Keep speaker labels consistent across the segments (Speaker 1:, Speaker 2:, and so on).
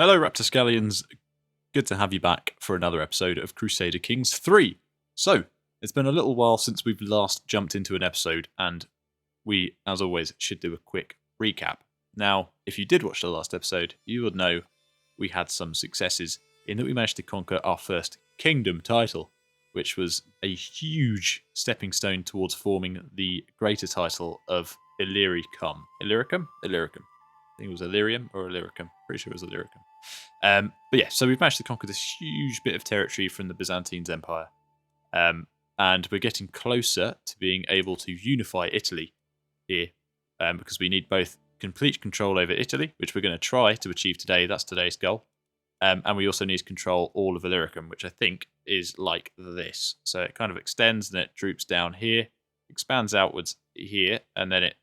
Speaker 1: Hello, Raptor Scallions. Good to have you back for another episode of Crusader Kings 3. So, it's been a little while since we've last jumped into an episode, and we, as always, should do a quick recap. Now, if you did watch the last episode, you would know we had some successes in that we managed to conquer our first kingdom title, which was a huge stepping stone towards forming the greater title of Illyricum. Illyricum? Illyricum. I think it was Illyrium or Illyricum. Pretty sure it was Illyricum. But yeah, so we've managed to conquer this huge bit of territory from the Byzantine Empire. And we're getting closer to being able to unify Italy here, because we need both complete control over Italy, which we're going to try to achieve today. That's today's goal. And we also need to control all of Illyricum, which I think is like this. So it kind of extends and it droops down here, expands outwards here, and then it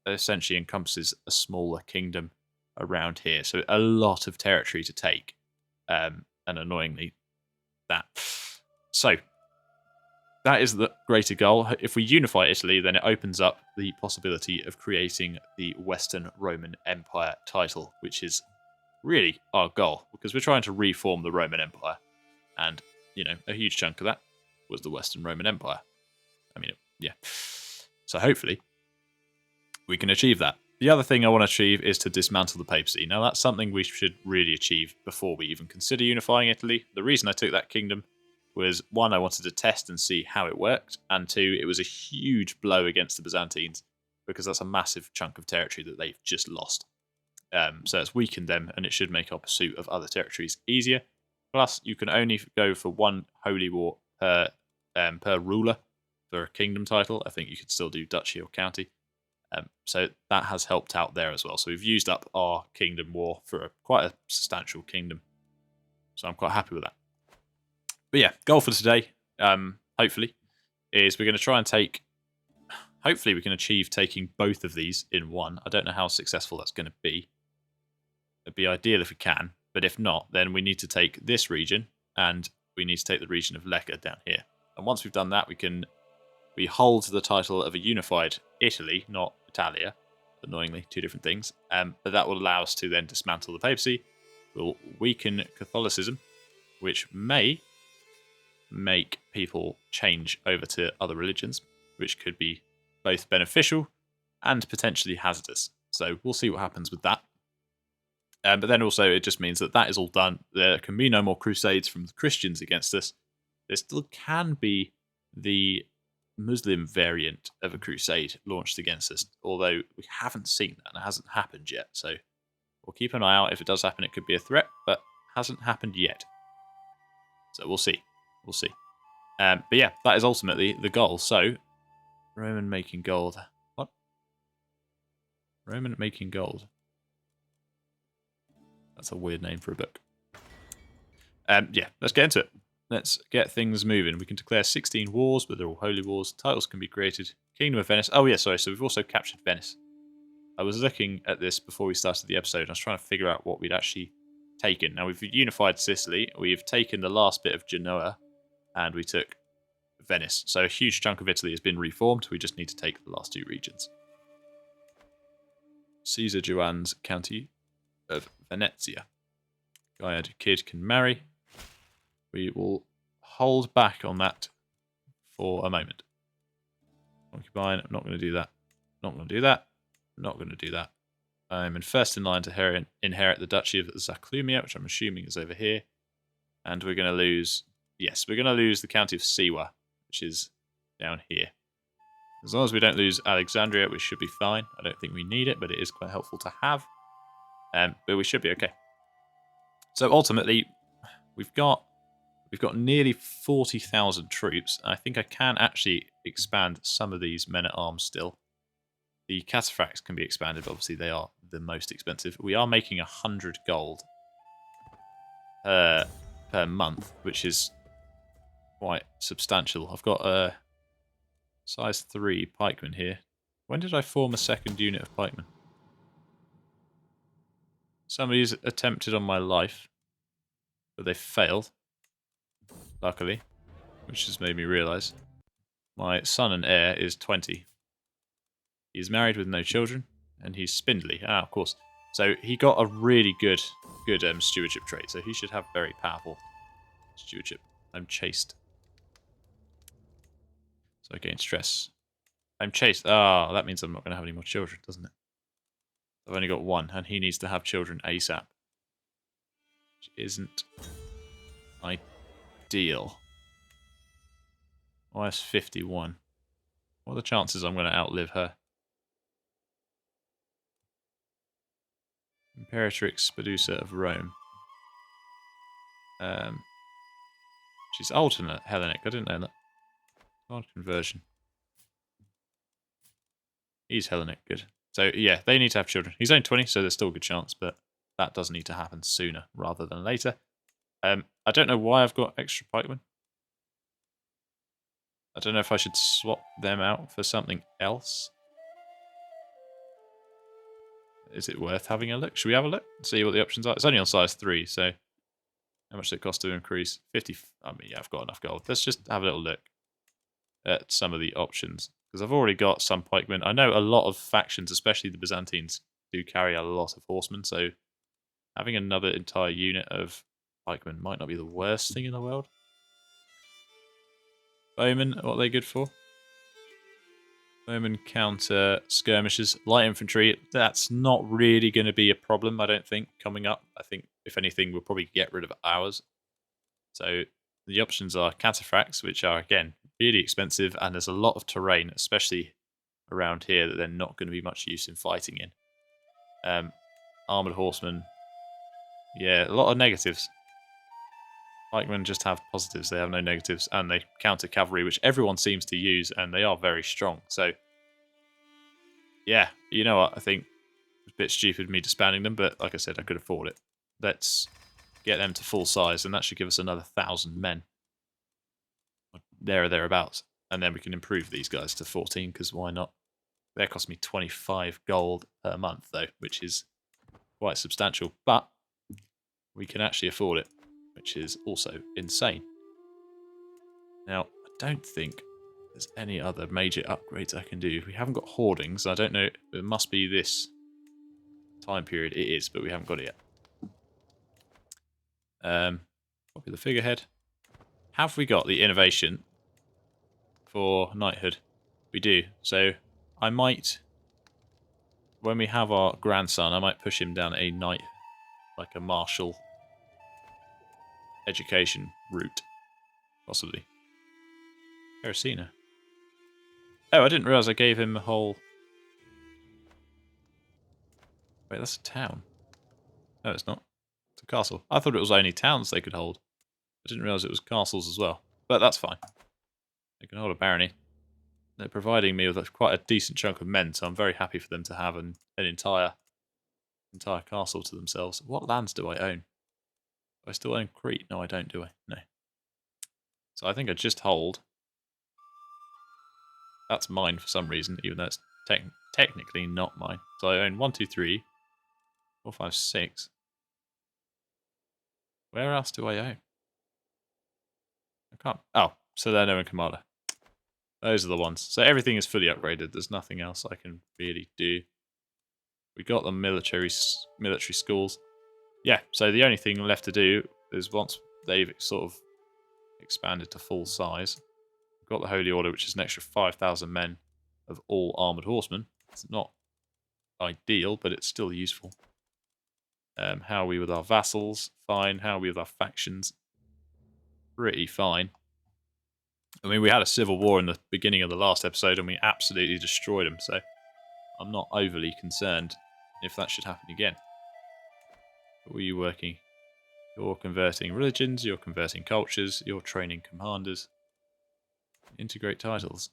Speaker 1: essentially encompasses a smaller kingdom around here. So a lot of territory to take, and annoyingly that. So that is the greater goal. If we unify Italy, then it opens up the possibility of creating the Western Roman Empire title, which is really our goal, because we're trying to reform the Roman Empire. And, you know, a huge chunk of that was the Western Roman Empire. I mean, yeah. So hopefully we can achieve that. The other thing I want to achieve is to dismantle the papacy. Now, that's something we should really achieve before we even consider unifying Italy. The reason I took that kingdom was, one, I wanted to test and see how it worked, and two, it was a huge blow against the Byzantines, because that's a massive chunk of territory that they've just lost. So it's weakened them, and it should make our pursuit of other territories easier. Plus, you can only go for one holy war per ruler for a kingdom title. I think you could still do duchy or county. So that has helped out there as well. So we've used up our kingdom war for quite a substantial kingdom. So I'm quite happy with that. But yeah, goal for today, hopefully, is we're going to try and take... Hopefully we can achieve taking both of these in one. I don't know how successful that's going to be. It'd be ideal if we can. But if not, then we need to take this region, and we need to take the region of Lecca down here. And once we've done that, we hold the title of a unified Italy, not Italia. Annoyingly, two different things. But that will allow us to then dismantle the papacy. We'll weaken Catholicism, which may make people change over to other religions, which could be both beneficial and potentially hazardous. So we'll see what happens with that. But then also it just means that that is all done. There can be no more crusades from the Christians against us. There still can be the Muslim variant of a crusade launched against us, although we haven't seen that and it hasn't happened yet. So we'll keep an eye out. If it does happen, it could be a threat, but hasn't happened yet. So we'll see. We'll see. But yeah, that is ultimately the goal. So, Roman making gold. What? Roman making gold. That's a weird name for a book. Yeah, let's get into it. Let's get things moving. We can declare 16 wars, but they're all holy wars. Titles can be created. Kingdom of Venice. Oh yeah, sorry. So we've also captured Venice. I was looking at this before we started the episode. I was trying to figure out what we'd actually taken. Now we've unified Sicily. We've taken the last bit of Genoa, and we took Venice. So a huge chunk of Italy has been reformed. We just need to take the last two regions. Caesar Joanne's County of Venezia. Gaiad Kid can marry. We will hold back on that for a moment. Concubine, I'm not going to do that. Not going to do that. Not going to do that. I'm first in line to inherit the Duchy of Zaclumia, which I'm assuming is over here. And we're going to lose... Yes, we're going to lose the County of Siwa, which is down here. As long as we don't lose Alexandria, we should be fine. I don't think we need it, but it is quite helpful to have. But we should be okay. So ultimately, we've got nearly 40,000 troops. I think I can actually expand some of these men-at-arms still. The cataphracts can be expanded, but obviously they are the most expensive. We are making 100 gold per month, which is quite substantial. I've got a size 3 pikemen here. When did I form a second unit of pikemen? Somebody's attempted on my life, but they failed, luckily, which has made me realise. My son and heir is 20. He's married with no children, and he's spindly. Ah, of course. So he got a really good good stewardship trait, so he should have very powerful stewardship. I'm chased. So I gain stress. I'm chased. Ah, that means I'm not going to have any more children, doesn't it? I've only got one, and he needs to have children ASAP. Which isn't ideal. Why is 51? What are the chances I'm going to outlive her? Imperatrix Spedusa of Rome. She's alternate Hellenic. I didn't know that. Hard conversion. He's Hellenic. Good. So, yeah, they need to have children. He's only 20, so there's still a good chance, but that does need to happen sooner rather than later. I don't know why I've got extra pikemen. I don't know if I should swap them out for something else. Is it worth having a look? Should we have a look? See what the options are? It's only on size 3, so how much does it cost to increase? 50. I mean, yeah, I've got enough gold. Let's just have a little look at some of the options, because I've already got some pikemen. I know a lot of factions, especially the Byzantines, do carry a lot of horsemen, so having another entire unit of pikemen might not be the worst thing in the world. Bowmen, what are they good for? Bowmen counter skirmishers. Light infantry, that's not really going to be a problem, I don't think, coming up. I think, if anything, we'll probably get rid of ours. So the options are cataphracts, which are, again, really expensive, and there's a lot of terrain, especially around here, that they're not going to be much use in fighting in. Armoured horsemen. Yeah, a lot of negatives. Pikemen just have positives, they have no negatives, and they counter cavalry, which everyone seems to use, and they are very strong. So, yeah, you know what, I think it's a bit stupid of me disbanding them, but like I said, I could afford it. Let's get them to full size, and that should give us another 1,000 men. There or thereabouts. And then we can improve these guys to 14, because why not? They cost me 25 gold per month, though, which is quite substantial, but we can actually afford it, which is also insane. Now, I don't think there's any other major upgrades I can do. We haven't got hoardings. I don't know. It must be this time period. It is, but we haven't got it yet. Copy the figurehead. Have we got the innovation for knighthood? We do. So I might, when we have our grandson, I might push him down a knight, like a martial education route, possibly. Ericina. Oh, I didn't realise I gave him a whole... Wait, that's a town. No, it's not. It's a castle. I thought it was only towns they could hold. I didn't realise it was castles as well. But that's fine. They can hold a barony. They're providing me with quite a decent chunk of men, so I'm very happy for them to have an entire castle to themselves. What lands do I own? Do I still own Crete? No, I don't, do I? No. So I think I just hold. That's mine for some reason, even though it's technically not mine. So I own 1, 2, 3, 4, 5, 6. Where else do I own? I can't. Oh, so they're no in Kamala. Those are the ones. So everything is fully upgraded. There's nothing else I can really do. We got the military schools. Yeah, so the only thing left to do is once they've sort of expanded to full size, we've got the Holy Order, which is an extra 5,000 men of all armoured horsemen. It's not ideal, but it's still useful. How are we with our vassals? Fine. How are we with our factions? Pretty fine. I mean, we had a civil war in the beginning of the last episode, and we absolutely destroyed them, so I'm not overly concerned if that should happen again. What were you working? You're converting religions, you're converting cultures, you're training commanders. Integrate titles.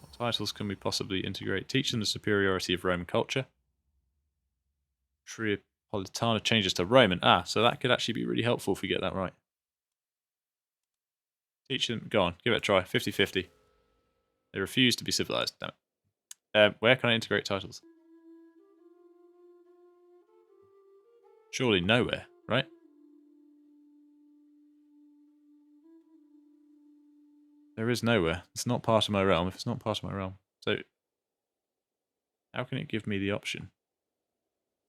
Speaker 1: What titles can we possibly integrate? Teach them the superiority of Roman culture. Tripolitana changes to Roman. Ah, so that could actually be really helpful if we get that right. Teach them. Go on, give it a try. 50-50. They refuse to be civilized. Damn it. Where can I integrate titles? Surely nowhere, right? There is nowhere. It's not part of my realm. If it's not part of my realm. So, how can it give me the option?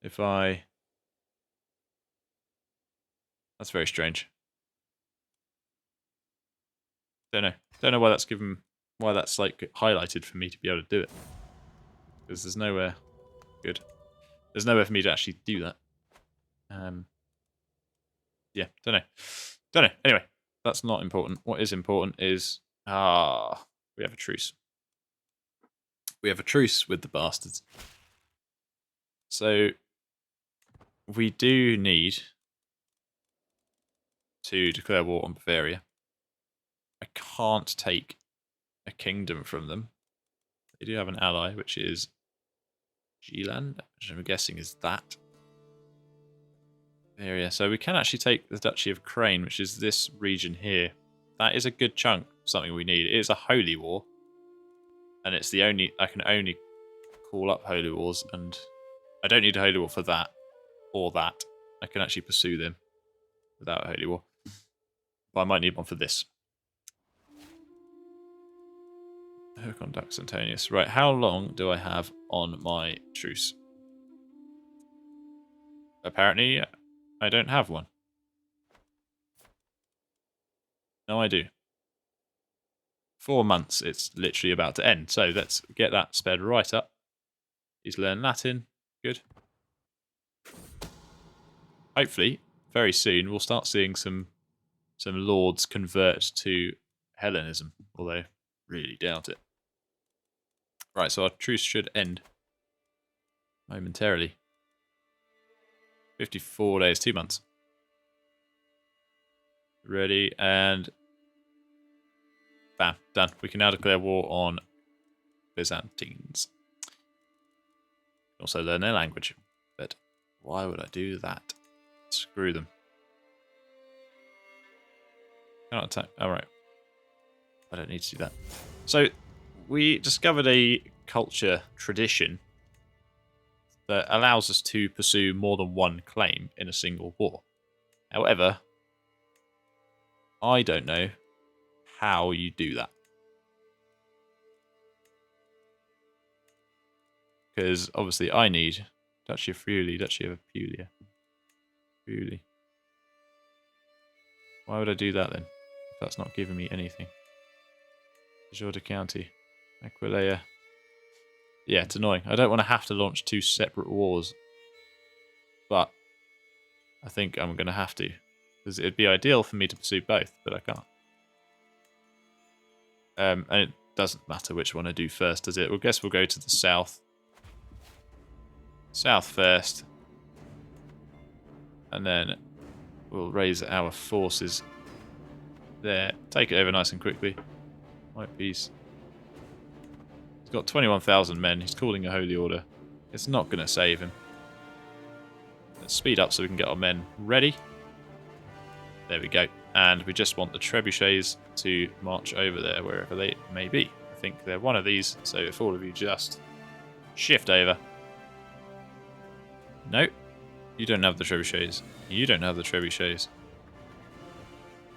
Speaker 1: If I... That's very strange. Don't know why that's given... Why that's like highlighted for me to be able to do it. Because there's nowhere... Good. There's nowhere for me to actually do that. Yeah, don't know. Anyway, that's not important. What is important is... we have a truce. We have a truce with the bastards. So... We do need to declare war on Bavaria. I can't take a kingdom from them. They do have an ally, which is G-Land, which I'm guessing is that area. So we can actually take the Duchy of Crane, which is this region here. That is a good chunk of something we need. It is a holy war, and it's the only... I can only call up holy wars, and I don't need a holy war for that or that. I can actually pursue them without a holy war. But I might need one for this. Hercon Dux Antonius. Right, how long do I have on my truce? Apparently, I don't have one. No, I do. 4 months, it's literally about to end. So let's get that sped right up. He's learned Latin. Good. Hopefully, very soon, we'll start seeing some lords convert to Hellenism. Although, really doubt it. Right, so our truce should end momentarily. 54 days, 2 months. Ready, and bam, done. We can now declare war on Byzantines. Also learn their language. But why would I do that? Screw them. Cannot attack. Alright. I don't need to do that. So, we discovered a culture tradition that allows us to pursue more than one claim in a single war. However, I don't know how you do that. Because obviously I need Duchy of Friuli, Duchy of Apulia. Friuli. Why would I do that then? If that's not giving me anything. Jorda County. Aquileia. Yeah, it's annoying. I don't want to have to launch 2 separate wars. But I think I'm going to have to. Because it'd be ideal for me to pursue both, but I can't. And it doesn't matter which one I do first, does it? Well, I guess we'll go to the south. South first. And then we'll raise our forces there. Take it over nice and quickly. White peace. He's got 21,000 men. He's calling a holy order. It's not going to save him. Let's speed up so we can get our men ready. There we go. And we just want the trebuchets to march over there wherever they may be. I think they're one of these, so if all of you just shift over. No, you don't have the trebuchets. You don't have the trebuchets.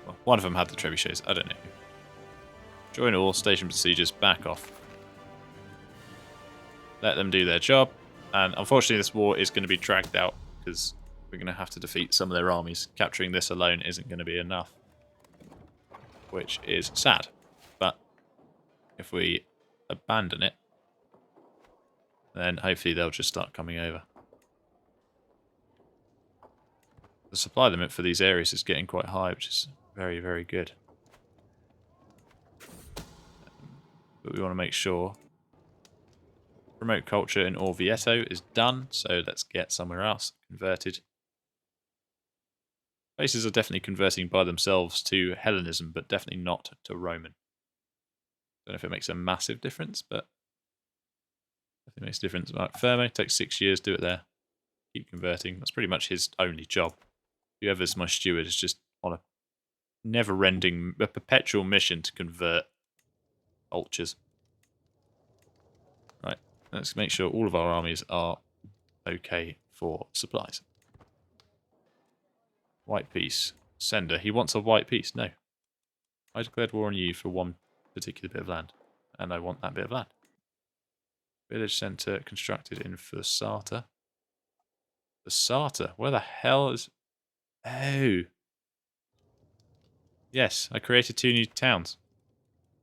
Speaker 1: Well, one of them had the trebuchets. I don't know. Join all station procedures. Back off. Let them do their job. And unfortunately, this war is going to be dragged out because we're going to have to defeat some of their armies. Capturing this alone isn't going to be enough, which is sad. But if we abandon it, then hopefully they'll just start coming over. The supply limit for these areas is getting quite high, which is very, very good. But we want to make sure remote culture in Orvieto is done, so let's get somewhere else converted. Places are definitely converting by themselves to Hellenism, but definitely not to Roman. Don't know if it makes a massive difference, but definitely makes a difference. Right, Fermo takes 6 years, do it there. Keep converting. That's pretty much his only job. Whoever's my steward is just on a never-ending, a perpetual mission to convert cultures. Right, let's make sure all of our armies are okay for supplies. White peace. Sender. He wants a white peace. No. I declared war on you for one particular bit of land. And I want that bit of land. Village centre constructed in Fursata. The Sarta. Where the hell is... Oh. Yes, I created 2 new towns.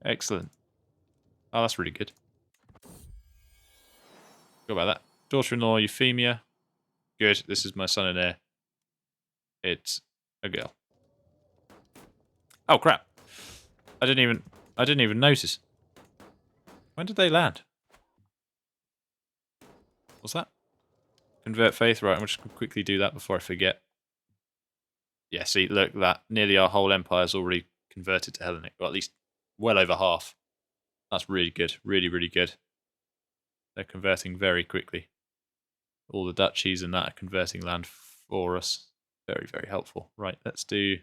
Speaker 1: Excellent. Oh, that's really good. Go about that. Daughter-in-law, Euphemia. Good. This is my son and heir. It's a girl. Oh crap! I didn't even notice. When did they land? What's that? Convert faith. Right, I'm just gonna quickly do that before I forget. Yeah, see, look, that nearly our whole empire's already converted to Hellenic, or at least well over half. That's really good. Really, really good. They're converting very quickly. All the duchies and that are converting land for us. Very, very helpful. Right, let's do...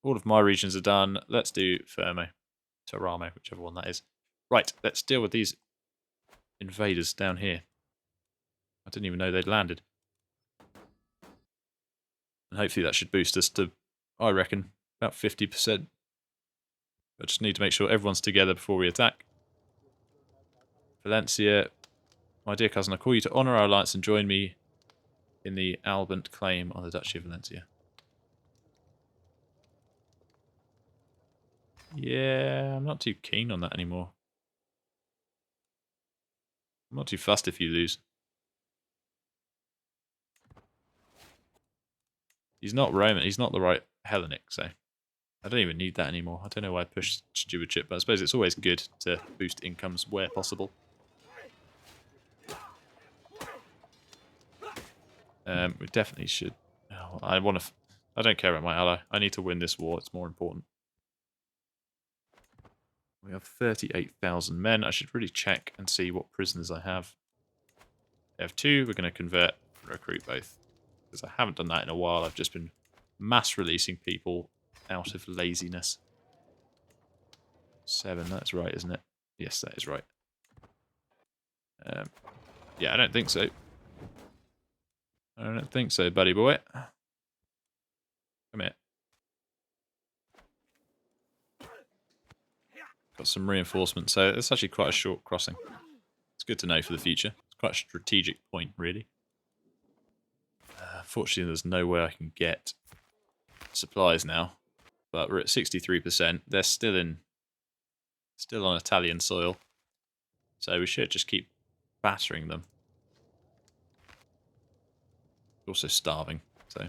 Speaker 1: All of my regions are done. Let's do Fermo. Teramo, whichever one that is. Right, let's deal with these invaders down here. I didn't even know they'd landed. And hopefully that should boost us to, I reckon, about 50%. I just need to make sure everyone's together before we attack. Valencia, my dear cousin, I call you to honour our alliance and join me in the Albant claim on the Duchy of Valencia. Yeah, I'm not too keen on that anymore. I'm not too fussed if you lose. He's not Roman, he's not the right Hellenic, so I don't even need that anymore. I don't know why I pushed stewardship, but I suppose it's always good to boost incomes where possible. We definitely should... Oh, I don't care about my ally. I need to win this war, it's more important. We have 38,000 men. I should really check and see what prisoners I have. I have 2. We're going to convert and recruit both. Because I haven't done that in a while. I've just been mass releasing people out of laziness. 7, that's right, isn't it? Yes, that is right. Yeah, I don't think so. I don't think so, buddy boy. Come here. Got some reinforcements, so it's actually quite a short crossing. It's good to know for the future. It's quite a strategic point, really. Fortunately, there's no way I can get supplies now. But we're at 63%. They're still on Italian soil. So we should just keep battering them. Also starving, so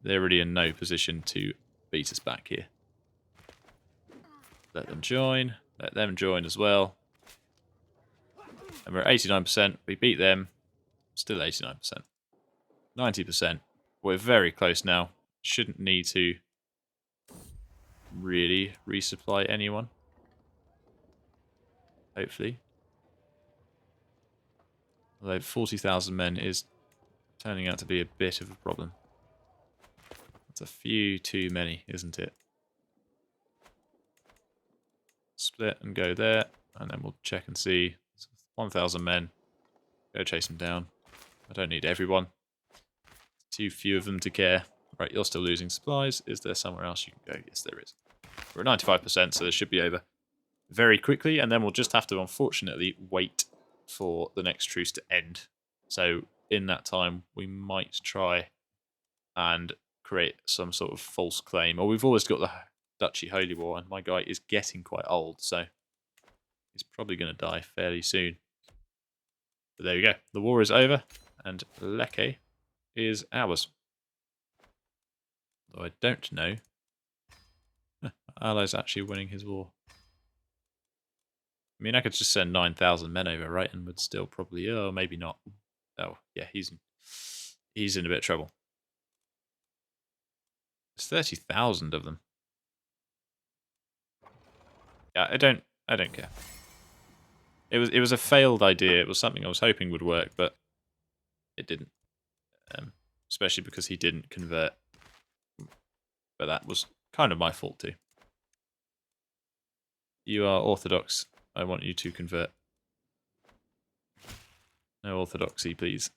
Speaker 1: they're really in no position to beat us back here. Let them join. Let them join as well. And we're at 89%. We beat them. Still 89%. 90%. We're very close now. Shouldn't need to really resupply anyone. Hopefully. Although 40,000 men is turning out to be a bit of a problem. That's a few too many, isn't it? Split and go there, and then we'll check and see. 1,000 men. Go chase them down. I don't need everyone. Too few of them to care. Right, you're still losing supplies. Is there somewhere else you can go? Yes, there is. We're at 95%, so this should be over very quickly, and then we'll just have to, unfortunately, wait for the next truce to end. So in that time, we might try and create some sort of false claim. Or we've always got the Duchy Holy War, and my guy is getting quite old, so he's probably going to die fairly soon. But there we go. The war is over, and Lecce is ours. Though I don't know. Ally's actually winning his war. I mean, I could just send 9,000 men over, right? And would still probably... Oh, maybe not. Oh, yeah, he's in a bit of trouble. There's 30,000 of them. Yeah, I don't care. It was a failed idea. It was something I was hoping would work, but it didn't. Especially because he didn't convert. But that was kind of my fault too. You are Orthodox. I want you to convert. No orthodoxy, please.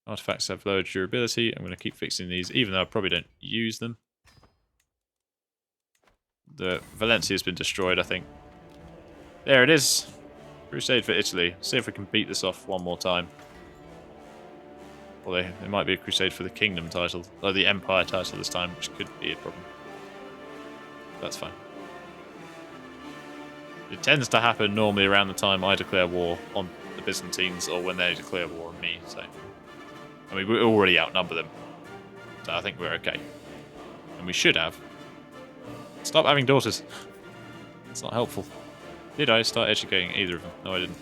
Speaker 1: Artifacts have lower durability. I'm going to keep fixing these, even though I probably don't use them. The Valencia has been destroyed, I think. There it is. Crusade for Italy. See if we can beat this off one more time. Or there might be a crusade for the kingdom title, or the empire title this time, which could be a problem. That's fine. It tends to happen normally around the time I declare war on the Byzantines or when they declare war on me, so... I mean, we already outnumber them, so I think we're okay. And we should have. Stop having daughters. It's not helpful. Did I start educating either of them? No, I didn't.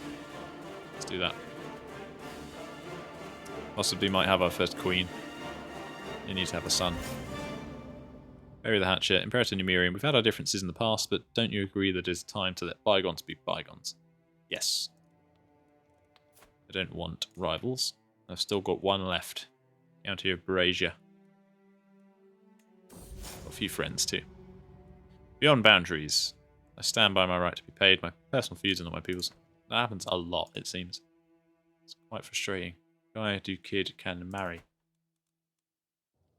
Speaker 1: Let's do that. Possibly might have our first queen. You need to have a son. Bury the hatchet. Imperator Numerian. We've had our differences in the past, but don't you agree that it's time to let bygones be bygones? Yes. I don't want rivals. I've still got one left. County of Berasia. Got a few friends too. Beyond boundaries. I stand by my right to be paid. My personal feuds are not my people's. That happens a lot, it seems. It's quite frustrating. Guy do kid can marry.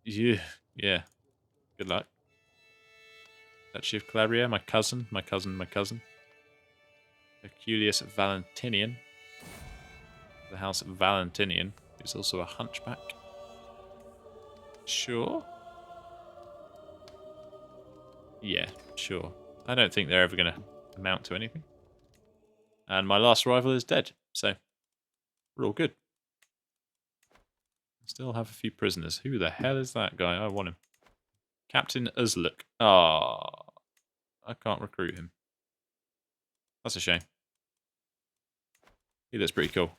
Speaker 1: Yeah. Good luck. Duchy of Calabria, my cousin. Herculius Valentinian. The House Valentinian, who's also a hunchback. Sure. Yeah, sure. I don't think they're ever going to amount to anything. And my last rival is dead, so we're all good. Still have a few prisoners. Who the hell is that guy? I want him. Captain Uzluk. Ah, I can't recruit him. That's a shame. He looks pretty cool.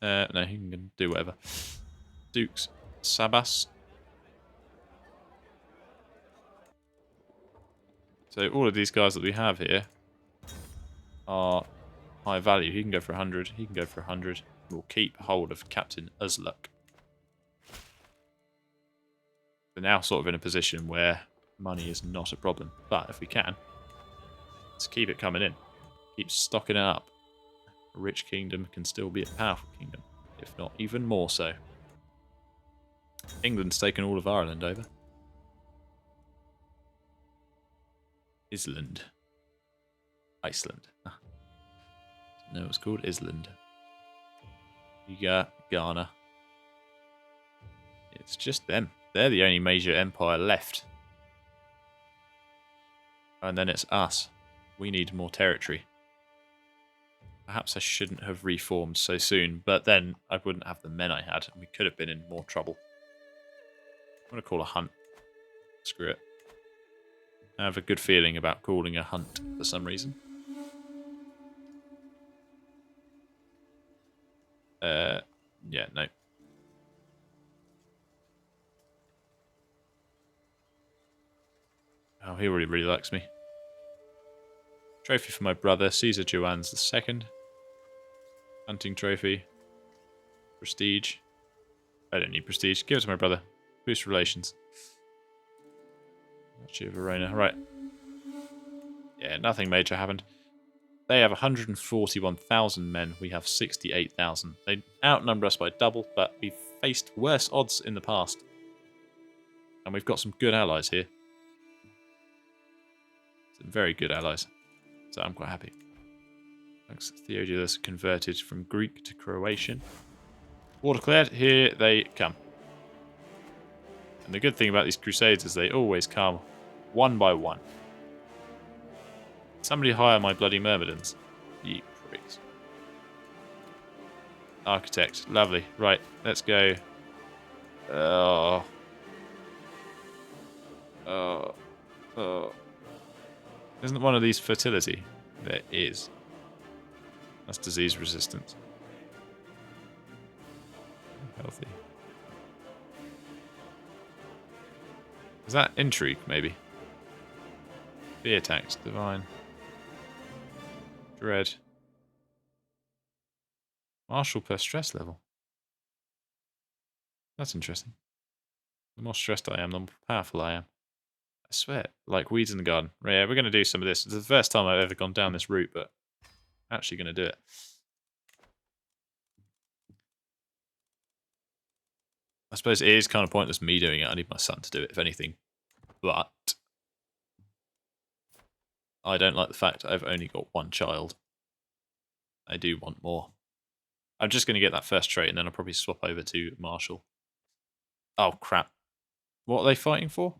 Speaker 1: No, he can do whatever. Dukes. Sabas. So all of these guys that we have here are high value. He can go for 100. He can go for 100. We'll keep hold of Captain Uzluk. We're now sort of in a position where money is not a problem. But if we can, let's keep it coming in. Keep stocking it up. A rich kingdom can still be a powerful kingdom, if not even more so. England's taken all of Ireland over. Island. Iceland. No, it's called Island. You got Ghana. It's just them. They're the only major empire left. And then it's us. We need more territory. Perhaps I shouldn't have reformed so soon, but then I wouldn't have the men I had, and we could have been in more trouble. I'm going to call a hunt. Screw it. I have a good feeling about calling a hunt for some reason. Yeah, no. Oh, he really likes me. Trophy for my brother, Caesar Joannes II. Hunting trophy. Prestige. I don't need prestige. Give it to my brother. Boost relations. Duchy of Verona. Right. Yeah, nothing major happened. They have 141,000 men. We have 68,000. They outnumber us by double, but we've faced worse odds in the past. And we've got some good allies here. Some very good allies. So I'm quite happy. Thanks. Theodulus converted from Greek to Croatian. War declared. Here they come. And the good thing about these crusades is they always come one by one. Somebody hire my bloody myrmidons. You pricks. Architect. Lovely. Right, let's go. Oh. Isn't one of these fertility? There is. That's disease resistance. Healthy. Is that intrigue, maybe? Fear tax, divine. Dread. Martial per stress level. That's interesting. The more stressed I am, the more powerful I am. I swear, like weeds in the garden. Yeah, we're going to do some of this. It's the first time I've ever gone down this route, but I'm actually going to do it. I suppose it is kind of pointless me doing it. I need my son to do it, if anything. But I don't like the fact I've only got one child. I do want more. I'm just going to get that first trait and then I'll probably swap over to Marshal. Oh, crap. What are they fighting for?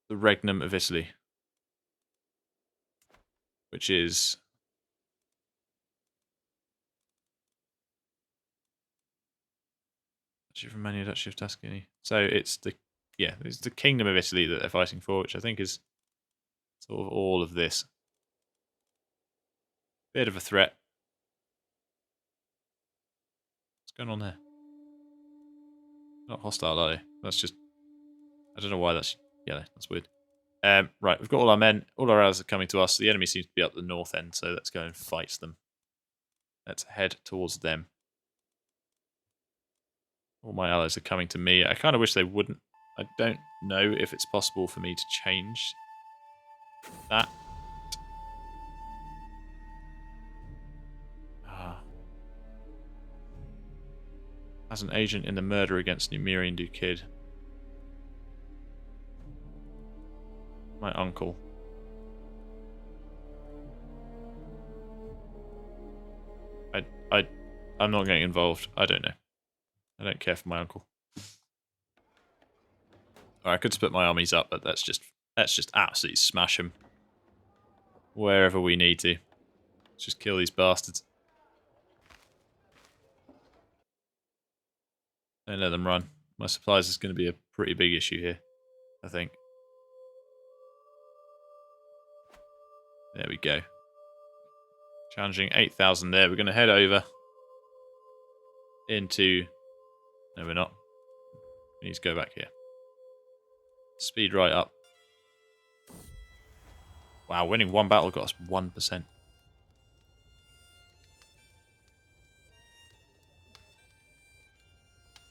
Speaker 1: The Regnum of Italy. Which is... Duchy of Romania, Duchy of Tuscany. So it's the... Yeah, it's the Kingdom of Italy that they're fighting for, which I think is sort of all of this. Bit of a threat. What's going on there? Not hostile, are they? That's just... I don't know why that's... Yeah, that's weird. Right, we've got all our men. All our allies are coming to us. The enemy seems to be up the north end, so let's go and fight them. Let's head towards them. All my allies are coming to me. I kind of wish they wouldn't. I don't know if it's possible for me to change that. As an agent in the murder against Numerian Ducid. My uncle. I'm not getting involved. I don't know. I don't care for my uncle. Or I could split my armies up, but let's just absolutely smash them wherever we need to. Let's just kill these bastards. Don't let them run. My supplies is going to be a pretty big issue here, I think. There we go. Challenging 8,000 there. We're going to head over into... No, we're not. We need to go back here. Speed right up. Wow, winning one battle got us 1%.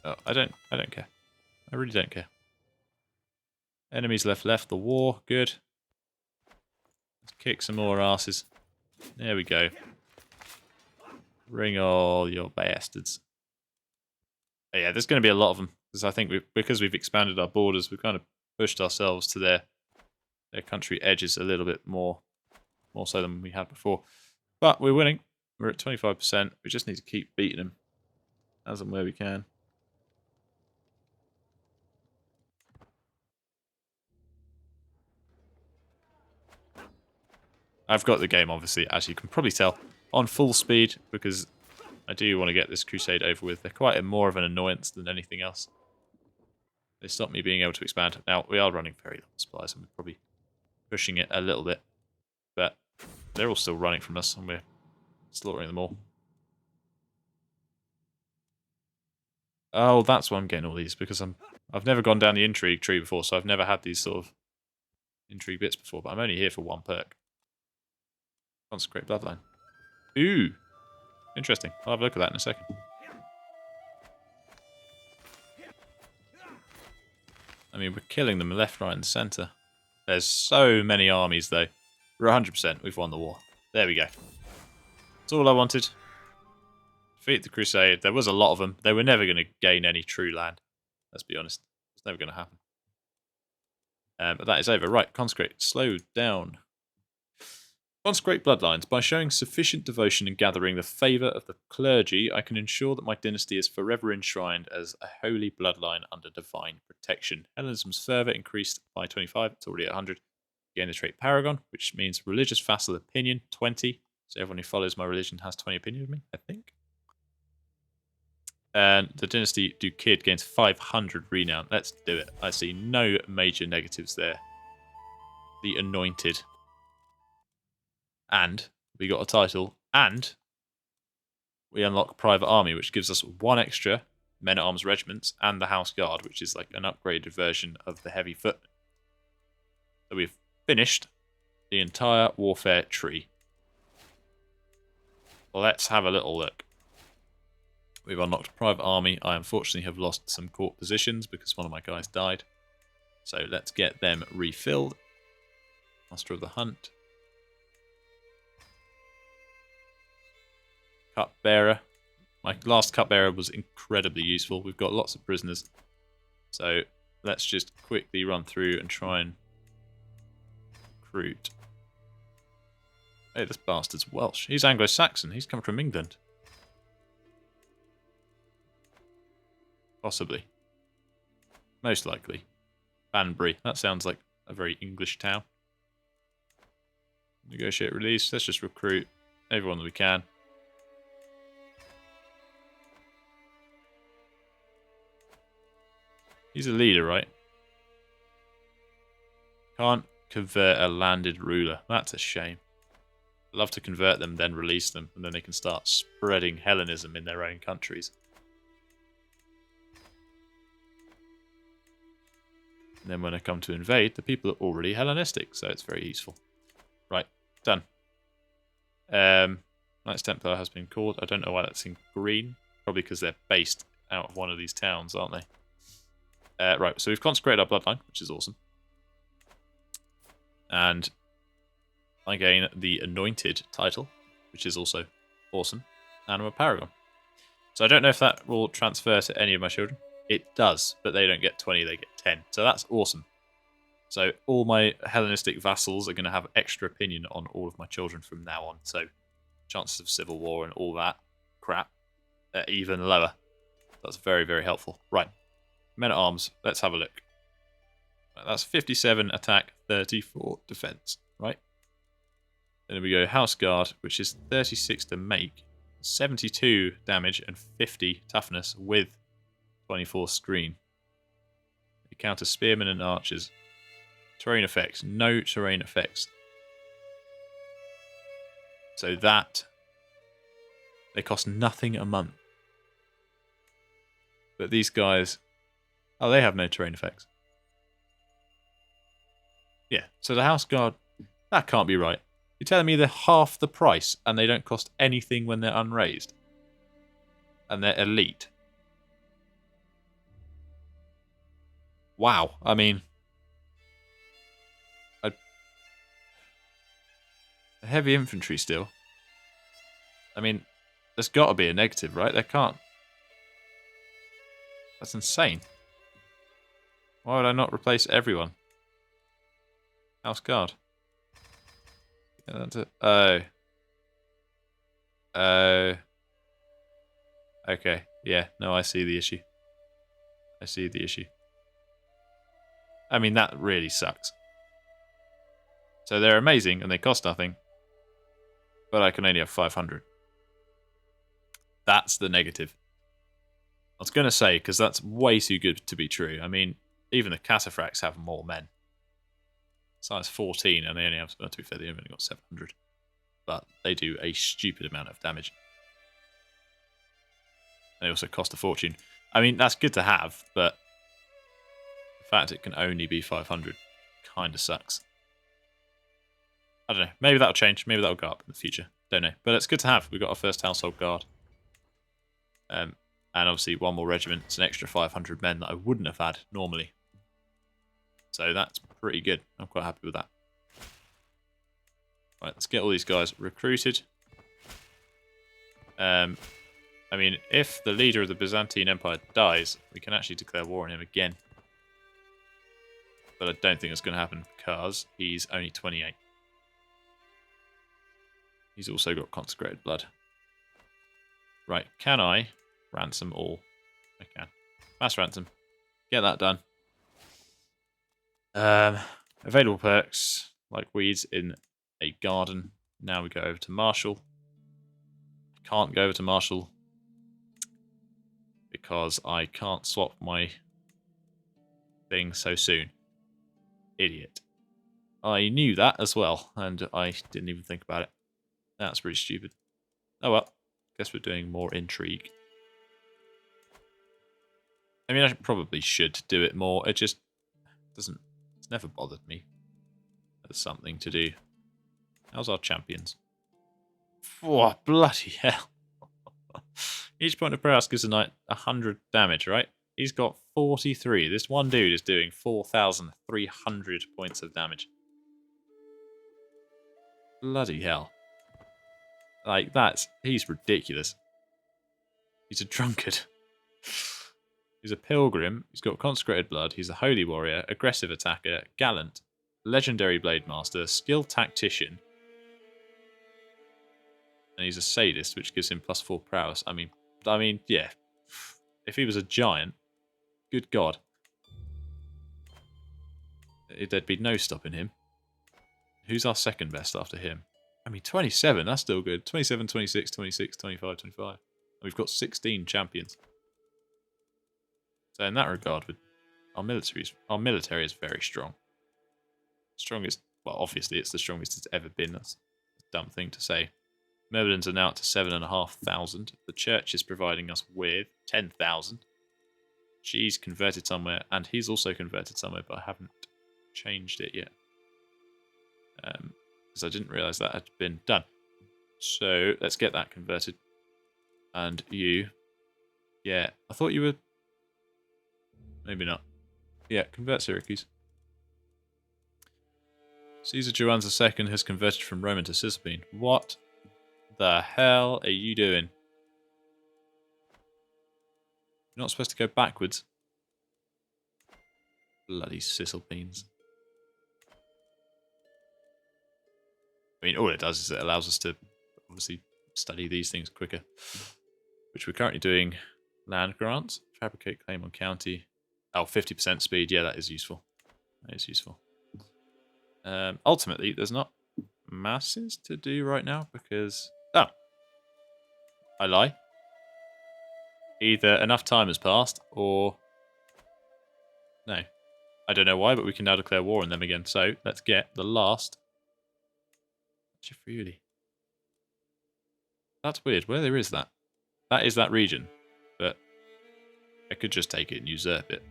Speaker 1: Oh, I don't care. I really don't care. Enemies left the war. Good. Let's kick some more asses. There we go. Bring all your bastards. Oh, yeah, there's going to be a lot of them. Because I think because we've expanded our borders, we've kind of pushed ourselves to their country edges a little bit more so than we had before. But we're winning. We're at 25%. We just need to keep beating them as and where we can. I've got the game, obviously, as you can probably tell, on full speed because I do want to get this crusade over with. They're quite more of an annoyance than anything else. They stop me being able to expand. Now, we are running very low supplies and we're probably pushing it a little bit. But they're all still running from us and we're slaughtering them all. Oh, that's why I'm getting all these, because I've never gone down the intrigue tree before, so I've never had these sort of intrigue bits before, but I'm only here for one perk. Consecrate Bloodline. Ooh! Interesting. I'll have a look at that in a second. I mean, we're killing them left, right, and centre. There's so many armies, though. We're 100%. We've won the war. There we go. That's all I wanted. Defeat the Crusade. There was a lot of them. They were never going to gain any true land. Let's be honest. It's never going to happen. But that is over. Right, consecrate. Slow down. Consecrate bloodlines. By showing sufficient devotion and gathering the favour of the clergy, I can ensure that my dynasty is forever enshrined as a holy bloodline under divine protection. Hellenism's fervour increased by 25. It's already at 100. Gain the trait Paragon, which means religious vassal opinion, 20. So everyone who follows my religion has 20 opinion of me, I think. And the dynasty Ducid gains 500 renown. Let's do it. I see no major negatives there. The Anointed. And we got a title. And we unlock Private Army, which gives us one extra men-at-arms regiments and the House Guard, which is like an upgraded version of the Heavy Foot. So we've finished the entire warfare tree. Let's have a little look. We've unlocked Private Army. I unfortunately have lost some court positions because one of my guys died. So let's get them refilled. Master of the Hunt. Cupbearer. My last Cupbearer was incredibly useful. We've got lots of prisoners. So let's just quickly run through and try and recruit. Hey, this bastard's Welsh. He's Anglo-Saxon. He's come from England. Possibly. Most likely. Banbury. That sounds like a very English town. Negotiate release. Let's just recruit everyone that we can. He's a leader, right? Can't convert a landed ruler. That's a shame. I'd love to convert them, then release them, and then they can start spreading Hellenism in their own countries. And then when I come to invade, the people are already Hellenistic, so it's very useful. Right, done. Knights Templar has been called. I don't know why that's in green. Probably because they're based out of one of these towns, aren't they? Right, so we've consecrated our bloodline, which is awesome. And I gain the Anointed title, which is also awesome. And I'm a Paragon. So I don't know if that will transfer to any of my children. It does, but they don't get 20, they get 10. So that's awesome. So all my Hellenistic vassals are going to have extra opinion on all of my children from now on. So chances of civil war and all that crap are even lower. That's very, very helpful. Right. Men at arms. Let's have a look. Right, that's 57 attack, 34 defense. Right. Then we go House Guard, which is 36 to make, 72 damage and 50 toughness with 24 screen. They counter spearmen and archers. Terrain effects. No terrain effects. So that, they cost nothing a month. But these guys, oh, they have no terrain effects. Yeah, so the House Guard, that can't be right. You're telling me they're half the price and they don't cost anything when they're unraised? And they're elite. Wow, I mean, heavy infantry still. I mean, there's got to be a negative, right? There can't. That's insane. Why would I not replace everyone? House Guard. Yeah, that's it. Oh. Oh. Okay. Yeah, no, I see the issue. I see the issue. I mean, that really sucks. So they're amazing and they cost nothing. But I can only have 500. That's the negative. I was going to say, because that's way too good to be true. I mean, even the Cataphracts have more men. Size 14, and they only have, to be fair, they've only got 700. But they do a stupid amount of damage. They also cost a fortune. I mean, that's good to have, but the fact it can only be 500 kind of sucks. I don't know. Maybe that'll change. Maybe that'll go up in the future. Don't know. But it's good to have. We've got our first household guard. And obviously one more regiment. It's an extra 500 men that I wouldn't have had normally. So that's pretty good. I'm quite happy with that. Right, let's get all these guys recruited. I mean, if the leader of the Byzantine Empire dies, we can actually declare war on him again. But I don't think it's going to happen because he's only 28. He's also got consecrated blood. Right, can I ransom all? I can. Mass ransom. Get that done. Available perks, like weeds in a garden. Now we go over to Marshall. Can't go over to Marshall because I can't swap my thing so soon. Idiot. I knew that as well, and I didn't even think about it. That's pretty stupid. Oh well, guess we're doing more intrigue. I mean, I probably should do it more. It just doesn't, it's never bothered me. There's something to do. How's our champions? Oh, bloody hell. Each point of prowess gives a knight 100 damage, right? He's got 43. This one dude is doing 4,300 points of damage. Bloody hell. Like, he's ridiculous. He's a drunkard. He's a pilgrim. He's got consecrated blood. He's a holy warrior, aggressive attacker, gallant, legendary blade master, skilled tactician, And he's a sadist, which gives him +4 prowess. I mean, yeah. If he was a giant, good God. There'd be no stopping him. Who's our second best after him? I mean, 27, that's still good. 27, 26, 26, 25, 25. And we've got 16 champions. So in that regard, our military is very strong. Strongest, well, obviously it's the strongest it's ever been. That's a dumb thing to say. Myrmidons are now up to 7,500. The church is providing us with 10,000. She's converted somewhere, and he's also converted somewhere, but I haven't changed it yet. Because I didn't realise that had been done. So let's get that converted. And you, yeah, I thought you were, maybe not. Yeah, convert Syracuse. Caesar Joannes II has converted from Roman to Cisalpine. What the hell are you doing? You're not supposed to go backwards. Bloody Cisalpines. I mean, all it does is it allows us to obviously study these things quicker. Which we're currently doing. Land grants. Fabricate claim on county. Oh, 50% speed. Yeah, that is useful. That is useful. Ultimately, there's not masses to do right now because... Oh. I lie. Either enough time has passed or... No. I don't know why, but we can now declare war on them again. So, let's get the last... Friuli. That's weird. Where is that? That is that region. But I could just take it and usurp it.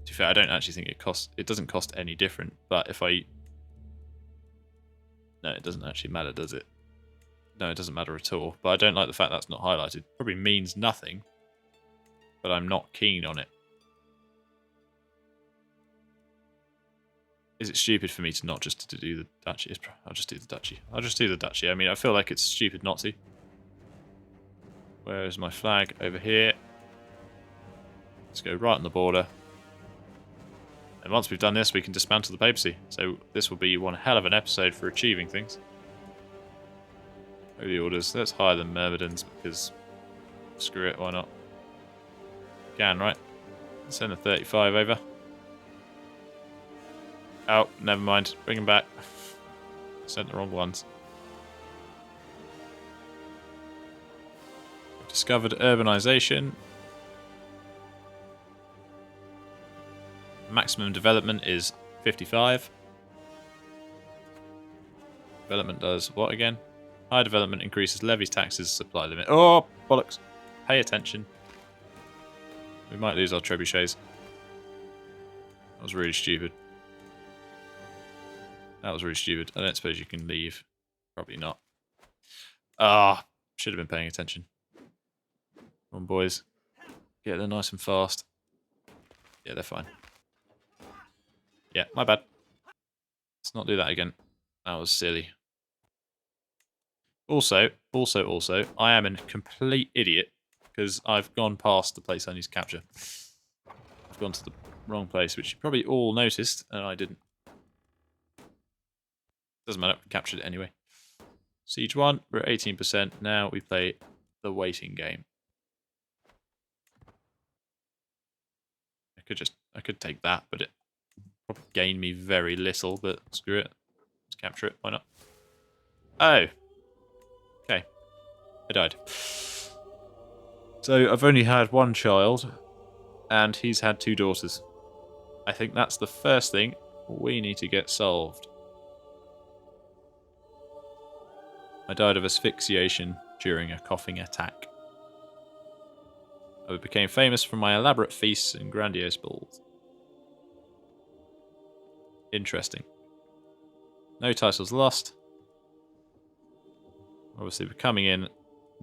Speaker 1: To be fair, I don't actually think it doesn't cost any different, but if I... No, it doesn't actually matter, does it? No, it doesn't matter at all. But I don't like the fact that's not highlighted. Probably means nothing, but I'm not keen on it. Is it stupid for me to not just to do the duchy? I'll just do the duchy. I'll just do the duchy. I mean, I feel like it's stupid not to. Where is my flag? Over here. Let's go right on the border. And once we've done this, we can dismantle the papacy. So this will be one hell of an episode for achieving things. Holy orders. Let's hire the Myrmidons because screw it, why not? Can, right? Send the 35 over. Oh, never mind. Bring them back. Sent the wrong ones. We've discovered urbanization. Maximum development is 55. Development does what again? High development increases levies, taxes, supply limit. Oh, bollocks. Pay attention. We might lose our trebuchets. That was really stupid. That was really stupid. I don't suppose you can leave. Probably not. Ah, should have been paying attention. Come on, boys. Get there nice and fast. Yeah, they're fine. Yeah, my bad. Let's not do that again. That was silly. Also, I am a complete idiot because I've gone past the place I need to capture. I've gone to the wrong place, which you probably all noticed, and I didn't. Doesn't matter, we captured it anyway. Siege 1, we're at 18%. Now we play the waiting game. I could take that, but it probably gained me very little, but screw it. Let's capture it, why not? Oh. Okay. I died. So I've only had one child, and he's had 2 daughters. I think that's the first thing we need to get solved. I died of asphyxiation during a coughing attack. I became famous for my elaborate feasts and grandiose balls. Interesting. No titles lost. Obviously, we're coming in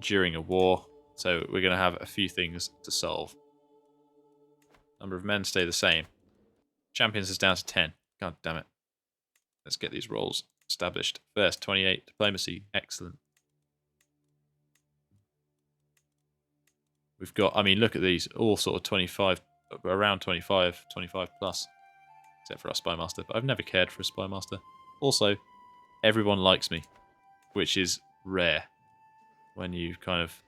Speaker 1: during a war, so we're going to have a few things to solve. Number of men stay the same. Champions is down to 10. God damn it. Let's get these roles established. First, 28. Diplomacy. Excellent. We've got, I mean, look at these. All sort of 25, around 25 plus. Except for our spy master. But I've never cared for a spy master. Also, everyone likes me. which is rare when you kind of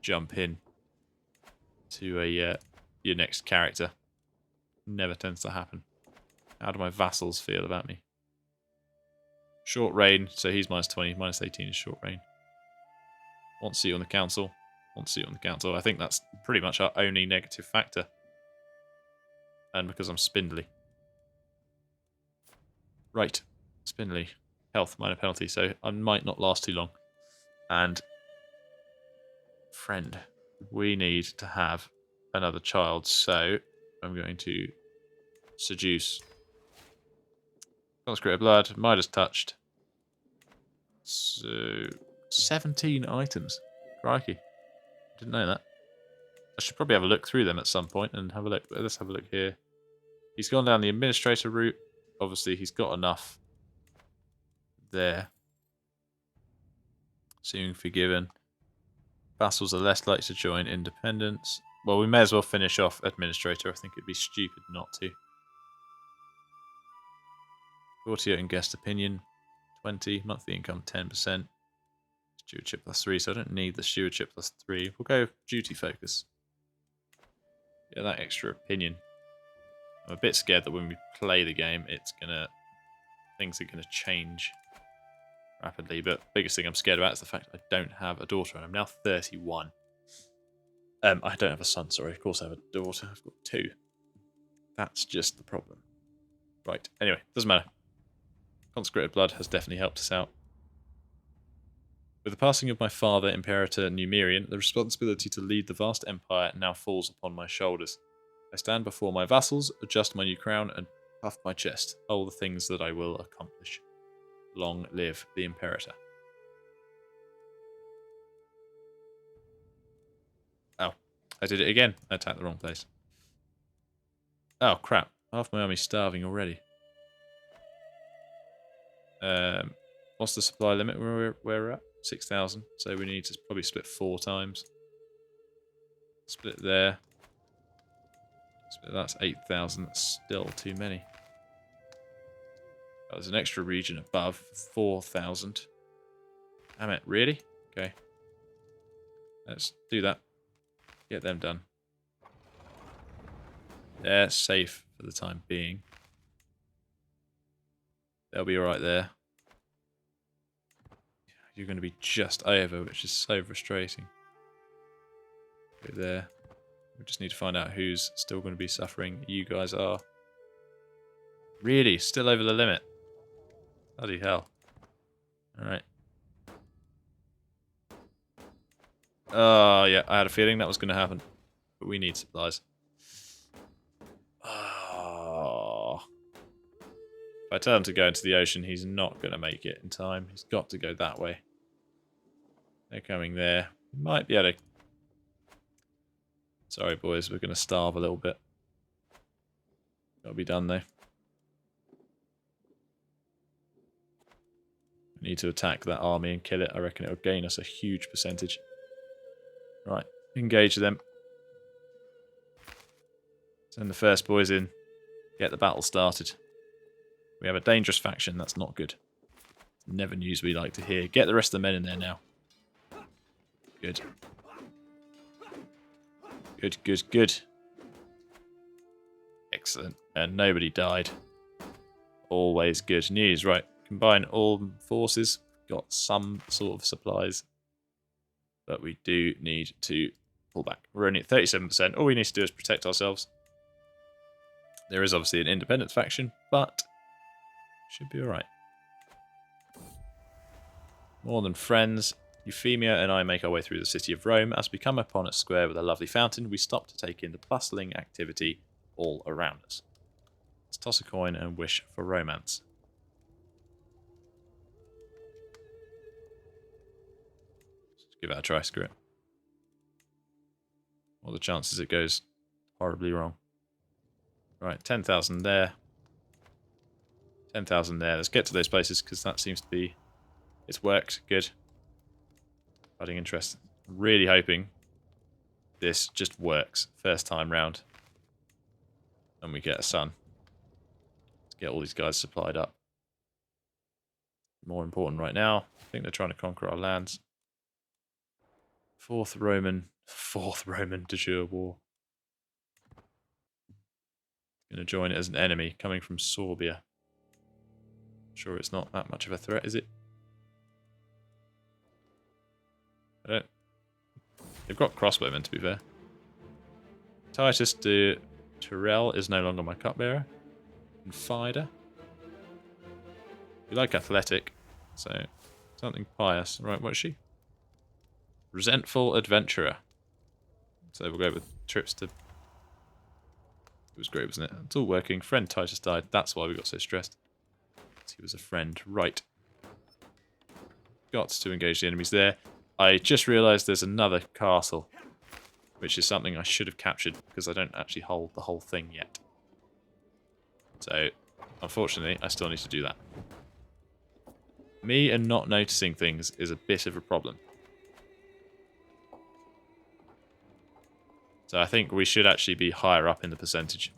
Speaker 1: jump in to a your next character. Never tends to happen. How do my vassals feel about me? Short reign, so he's minus 20, minus 18 is short reign. Want seat on the council. Want seat on the council. I think that's pretty much our only negative factor. And because I'm spindly. Right. Spindly. Health, minor penalty, so I might not last too long. And friend, we need to have another child, so I'm going to seduce. Consecrated blood, Midas touched. So 17 items. Crikey. Didn't know that. I should probably have a look through them at some point and have a look. Let's have a look here. He's gone down the administrator route. Obviously, he's got enough there. Soon forgiven. Vassals are less likely to join independence. Well, we may as well finish off administrator. I think it'd be stupid not to. Courtier and guest opinion, 20. Monthly income, 10%. Stewardship plus 3, so I don't need the stewardship plus 3. We'll go duty focus. Yeah, that extra opinion. I'm a bit scared that when we play the game, things are gonna change rapidly. But biggest thing I'm scared about is the fact that I don't have a daughter, and I'm now 31. I don't have a son. Sorry, of course I have a daughter. I've got 2. That's just the problem. Right. Anyway, doesn't matter. Consecrated blood has definitely helped us out. With the passing of my father, Imperator Numerian, the responsibility to lead the vast empire now falls upon my shoulders. I stand before my vassals, adjust my new crown, and puff my chest. All the things that I will accomplish. Long live the Imperator. Oh, I did it again. I attacked the wrong place. Oh, crap. Half my army's starving already. What's the supply limit where we're at? 6,000. So we need to probably split 4 times. Split there. Split that's 8,000. That's still too many. Oh, there's an extra region above. 4,000. Damn it, really? Okay. Let's do that. Get them done. They're safe for the time being. They'll be right there. You're going to be just over, which is so frustrating. Go there. We just need to find out who's still going to be suffering. You guys are. Really? Still over the limit? Bloody hell. Alright. Oh, yeah. I had a feeling that was going to happen. But we need supplies. Oh. If I tell him to go into the ocean, he's not going to make it in time. He's got to go that way. They're coming there. Might be able to... Sorry, boys. We're going to starve a little bit. Got to be done, though. We need to attack that army and kill it. I reckon it'll gain us a huge percentage. Right. Engage them. Send the first boys in. Get the battle started. We have a dangerous faction. That's not good. Never news we like to hear. Get the rest of the men in there now. Good. Good, good, good. Excellent. And nobody died. Always good news. Right. Combine all forces. Got some sort of supplies. But we do need to pull back. We're only at 37%. All we need to do is protect ourselves. There is obviously an independent faction, but should be alright. More than friends. Euphemia and I make our way through the city of Rome. As we come upon a square with a lovely fountain, we stop to take in the bustling activity all around us. Let's toss a coin and wish for romance. Let's give that a try, screw it. What are the chances it goes horribly wrong? Right, 10,000 there. 10,000 there. Let's get to those places because that seems to be... It's worked. Good. Budding interest. Really hoping this just works first time round. And we get a son. Let's get all these guys supplied up. more important right now. I think they're trying to conquer our lands. Fourth Roman de jure war. Going to join it as an enemy coming from Sorbia. Sure, it's not that much of a threat, is it? I don't. They've got crossbowmen, to be fair. Titus de Tyrell is no longer my cupbearer. And Fida. You like athletic, so something pious. Right, what is she? Resentful adventurer. So we'll go with trips to... It was great, wasn't it? It's all working. Friend Titus died. That's why we got so stressed. He was a friend. Right. Got to engage the enemies there. I just realised there's another castle, which is something I should have captured because I don't actually hold the whole thing yet. So, unfortunately, I still need to do that. Me and not noticing things is a bit of a problem. So I think we should actually be higher up in the percentage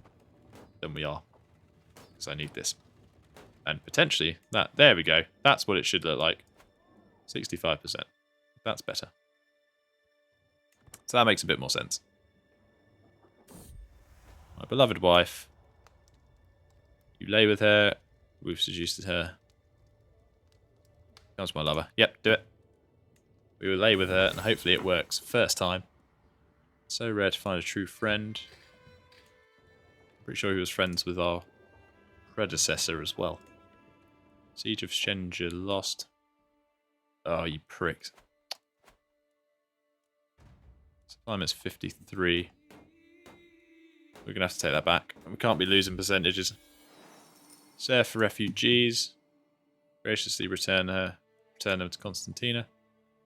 Speaker 1: than we are. Because I need this. And potentially, there we go. That's what it should look like. 65%. That's better. So that makes a bit more sense. My beloved wife. You lay with her. We've seduced her. Comes my lover. Yep, do it. We will lay with her, and hopefully it works. First time. So rare to find a true friend. Pretty sure he was friends with our predecessor as well. Siege of Shenja lost. Oh, you pricks. Climate's 53. We're going to have to take that back. We can't be losing percentages. Serve for refugees. Graciously return them to Constantina.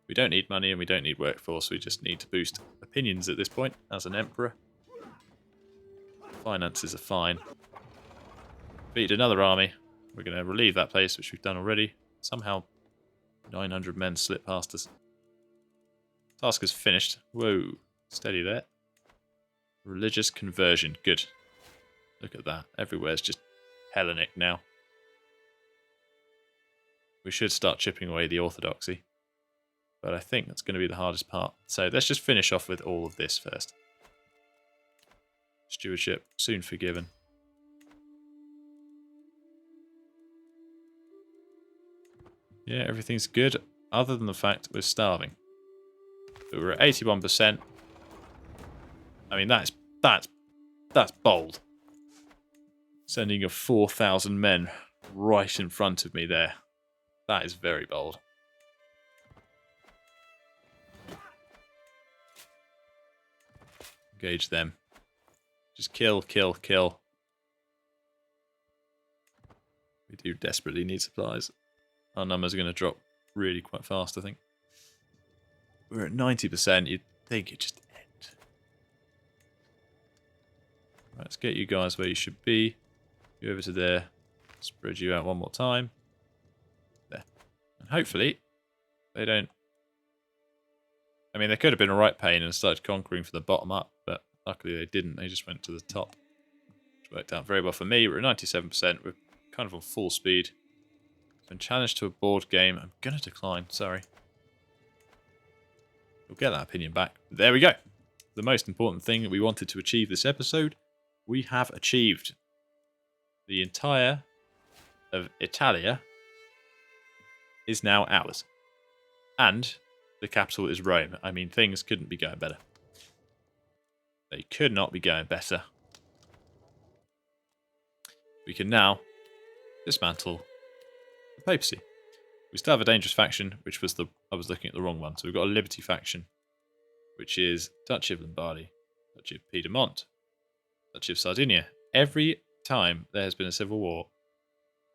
Speaker 1: We don't need money and we don't need workforce. We just need to boost opinions at this point as an emperor. Finances are fine. Beat another army. We're going to relieve that place, which we've done already. Somehow 900 men slip past us. Task is finished. Whoa. Steady there. Religious conversion. Good. Look at that. Everywhere's just Hellenic now. We should start chipping away the orthodoxy. But I think that's going to be the hardest part. So let's just finish off with all of this first. Stewardship. Soon forgiven. Yeah, everything's good. Other than the fact we're starving. But we're at 81%. I mean, that's bold. Sending of 4,000 men right in front of me there. That is very bold. Engage them. Just kill, kill, kill. We do desperately need supplies. Our numbers are going to drop really quite fast, I think. We're at 90%. You'd think it just end. Right, let's get you guys where you should be. You over to there. Spread you out one more time. There. And hopefully, they don't... I mean, they could have been a right pain and started conquering from the bottom up, but luckily they didn't. They just went to the top. Which worked out very well for me. We're at 97%. We're kind of on full speed. Been challenged to a board game. I'm going to decline. Sorry. We'll get that opinion back. There we go. The most important thing that we wanted to achieve this episode, we have achieved. The entire of Italia is now ours. And the capital is Rome. I mean, things couldn't be going better. They could not be going better. We can now dismantle the papacy. We still have a dangerous faction, which was I was looking at the wrong one. So we've got a liberty faction, which is Duchy of Lombardy, Duchy of Piedmont, Duchy of Sardinia. Every time there has been a civil war,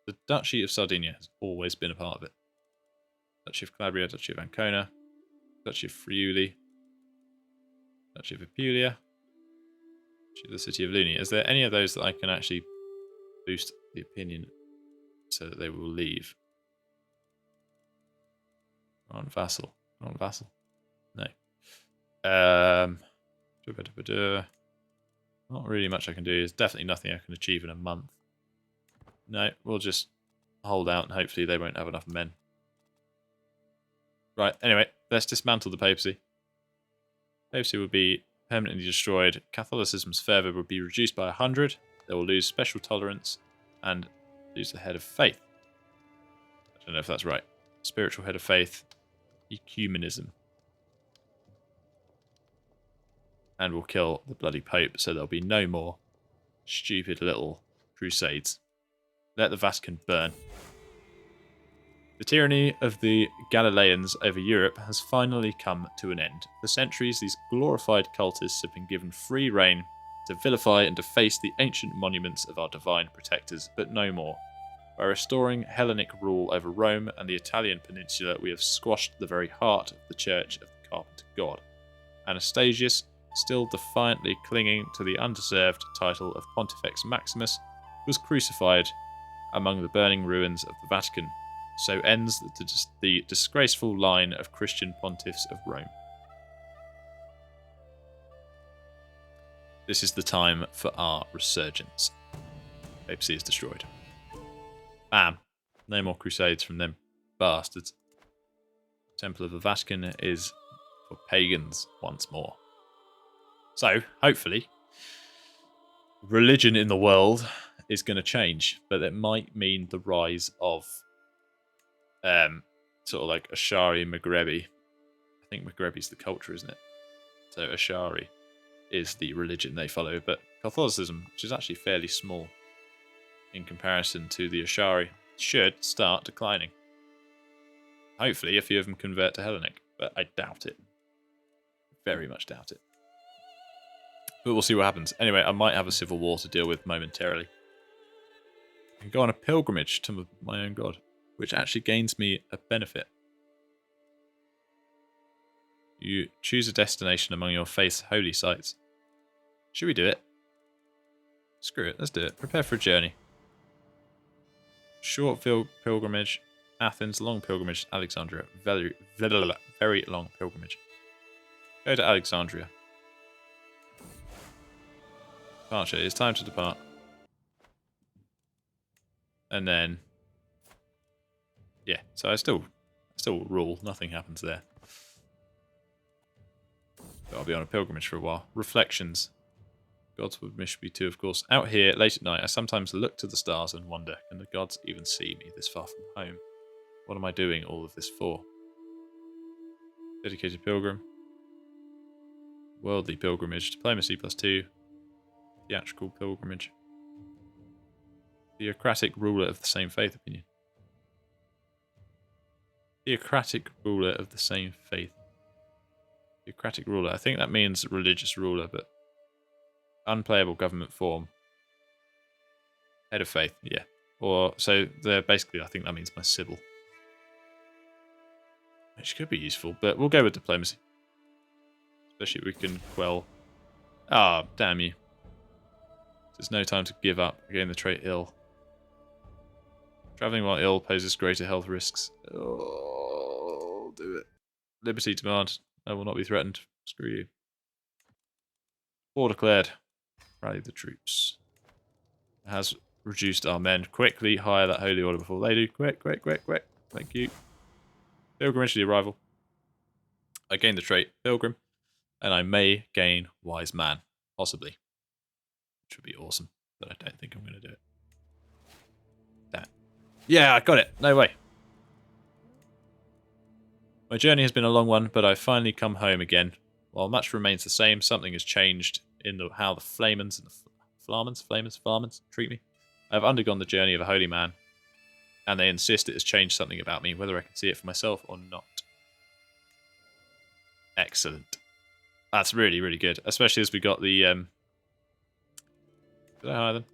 Speaker 1: the Duchy of Sardinia has always been a part of it. Duchy of Calabria, Duchy of Ancona, Duchy of Friuli, Duchy of Apulia, Duchy of the City of Luni. Is there any of those that I can actually boost the opinion so that they will leave? Non-vassal. Non-vassal. No. Not really much I can do. There's definitely nothing I can achieve in a month. No, we'll just hold out and hopefully they won't have enough men. Right, anyway, let's dismantle the papacy. Papacy will be permanently destroyed. Catholicism's fervour will be reduced by 100. They will lose special tolerance and lose the head of faith. I don't know if that's right. Spiritual head of faith, ecumenism. And will kill the bloody Pope, so there'll be no more stupid little crusades. Let the Vatican burn. The tyranny of the Galileans over Europe has finally come to an end. For centuries, these glorified cultists have been given free rein to vilify and deface the ancient monuments of our divine protectors, but no more. By restoring Hellenic rule over Rome and the Italian peninsula, we have squashed the very heart of the Church of the Carpenter God. Anastasius, still defiantly clinging to the undeserved title of Pontifex Maximus, was crucified among the burning ruins of the Vatican. So ends the disgraceful line of Christian pontiffs of Rome. This is the time for our resurgence. Papacy is destroyed. Bam. No more crusades from them bastards. Temple of the Vatican is for pagans once more. So, hopefully, religion in the world is going to change, but it might mean the rise of sort of like Ashari Maghrebi. I think Maghrebi's the culture, isn't it? So Ashari is the religion they follow, but Catholicism, which is actually fairly small in comparison to the Ashari, should start declining. Hopefully a few of them convert to Hellenic, but I doubt it. Very much doubt it. But we'll see what happens. Anyway, I might have a civil war to deal with momentarily. I can go on a pilgrimage to my own god, which actually gains me a benefit. You choose a destination among your faith's holy sites. Should we do it? Screw it, let's do it. Prepare for a journey. Short pilgrimage, Athens. Long pilgrimage, Alexandria. Very long pilgrimage. Go to Alexandria. Departure. It's time to depart. And then, yeah. So I still rule. Nothing happens there. But I'll be on a pilgrimage for a while. Reflections. Gods would wish me too, of course. Out here, late at night, I sometimes look to the stars and wonder, can the gods even see me this far from home? What am I doing all of this for? Dedicated pilgrim. Worldly pilgrimage. Diplomacy +2. Theatrical pilgrimage. Theocratic ruler of the same faith opinion. Theocratic ruler of the same faith. Theocratic ruler. I think that means religious ruler, but unplayable government form. Head of faith, yeah. Or so they're basically, I think that means my Sybil. Which could be useful, but we'll go with diplomacy. Especially if we can quell. Ah, damn you. There's no time to give up. Again, the trait ill. Travelling while ill poses greater health risks. Oh, I'll do it. Liberty demand. I will not be threatened. Screw you. War declared. Rally the troops. It has reduced our men. Quickly hire that holy order before they do. Quick, quick, quick, quick. Thank you. Pilgrimage to the arrival. I gain the trait Pilgrim, and I may gain Wise Man. Possibly. Which would be awesome, but I don't think I'm going to do it. Damn. Yeah, I got it. No way. My journey has been a long one, but I've finally come home again. While much remains the same, something has changed in how the Flamans and the Flamans treat me. I have undergone the journey of a holy man, and they insist it has changed something about me, whether I can see it for myself or not. Excellent. That's really, really good, especially as we got the... Did I hire them?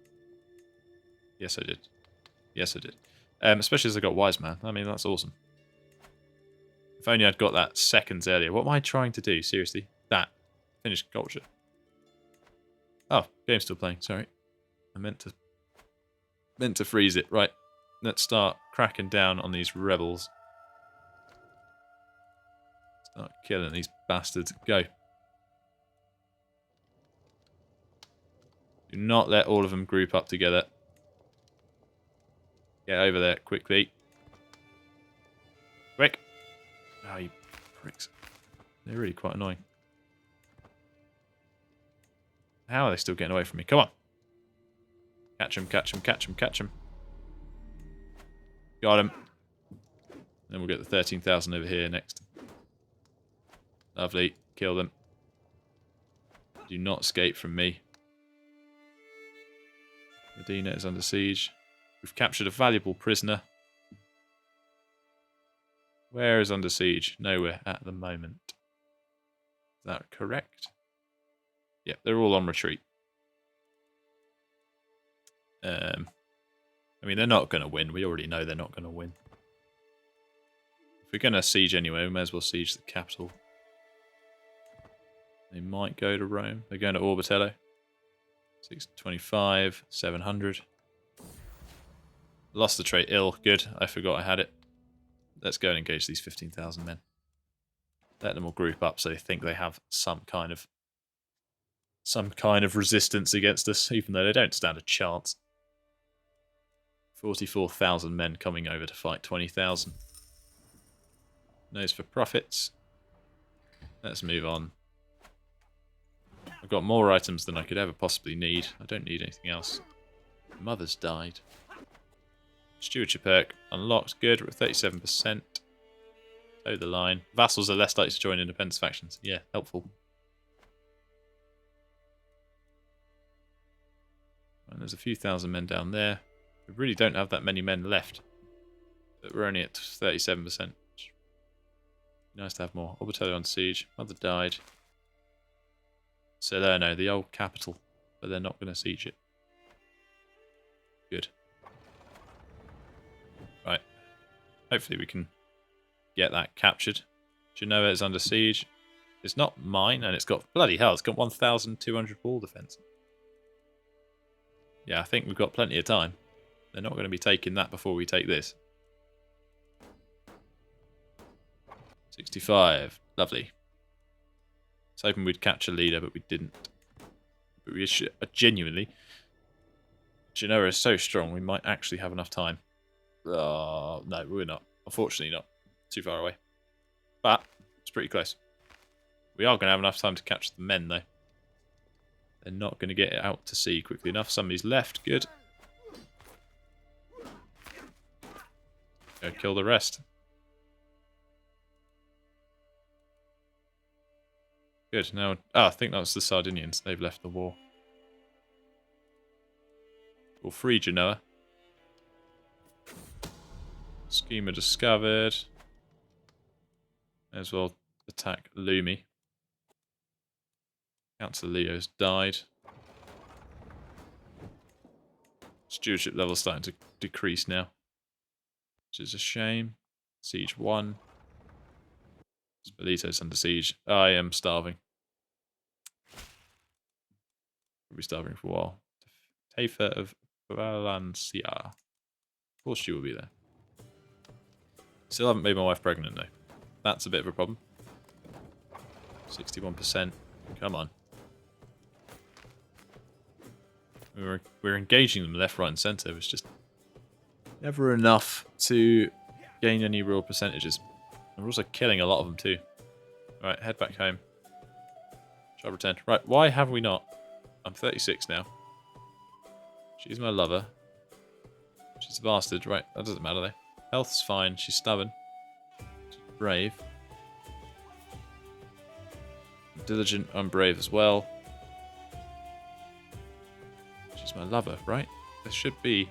Speaker 1: Yes, I did. Yes, I did. Especially as I got Wise Man. I mean, that's awesome. If only I'd got that seconds earlier. What am I trying to do? Seriously? That. Finish culture. Oh, game's still playing. Sorry. I meant to freeze it. Right. Let's start cracking down on these rebels. Start killing these bastards. Go. Do not let all of them group up together. Get over there quickly. Quick. Oh, you pricks. They're really quite annoying. How are they still getting away from me? Come on. Catch him, catch him, catch him, catch him. Got him. Then we'll get the 13,000 over here next. Lovely. Kill them. Do not escape from me. Medina is under siege. We've captured a valuable prisoner. Where is under siege? Nowhere at the moment. Is that correct? Yep, they're all on retreat. I mean, they're not going to win. We already know they're not going to win. If we're going to siege anyway, we may as well siege the capital. They might go to Rome. They're going to Orbitello. 625, 700. Lost the trait ill. Good. I forgot I had it. Let's go and engage these 15,000 men. Let them all group up so they think they have some kind of resistance against us, even though they don't stand a chance. 44,000 men coming over to fight 20,000. Nose for profits. Let's move on. I've got more items than I could ever possibly need. I don't need anything else. Mother's died. Stewardship perk unlocked. Good. We're at 37%. Toe the line. Vassals are less likely to join independence factions. Yeah, helpful. And there's a few thousand men down there. We really don't have that many men left. But we're only at 37%. Nice to have more. Orbitello on siege. Mother died. Salerno, the old capital. But they're not going to siege it. Good. Right. Hopefully we can get that captured. Genoa is under siege. It's not mine, and it's got... Bloody hell, it's got 1,200 wall defense. Yeah, I think we've got plenty of time. They're not going to be taking that before we take this. 65. Lovely. I was hoping we'd catch a leader, but we didn't. But we should, genuinely... Genoa is so strong, we might actually have enough time. No, we're not. Unfortunately not. Too far away. But it's pretty close. We are going to have enough time to catch the men, though. They're not going to get it out to sea quickly enough. Somebody's left. Good. Go kill the rest. Good. Now, I think that was the Sardinians. They've left the war. We'll free Genoa. Schema discovered. May as well attack Lumi. Councillor Leo's died. Stewardship level starting to decrease now, which is a shame. Siege 1. Spalito's under siege. I am starving. We'll be starving for a while. Tafer of Valencia. Of course she will be there. Still haven't made my wife pregnant though. That's a bit of a problem. 61%. Come on. We're engaging them left, right and centre. It's just never enough to gain any real percentages. And we're also killing a lot of them too. Right, head back home. Shall return. Right, why have we not? I'm 36 now. She's my lover. She's a bastard. Right, that doesn't matter though. Health's fine. She's stubborn. She's brave. Diligent. I'm brave as well. She's my lover, right? There should be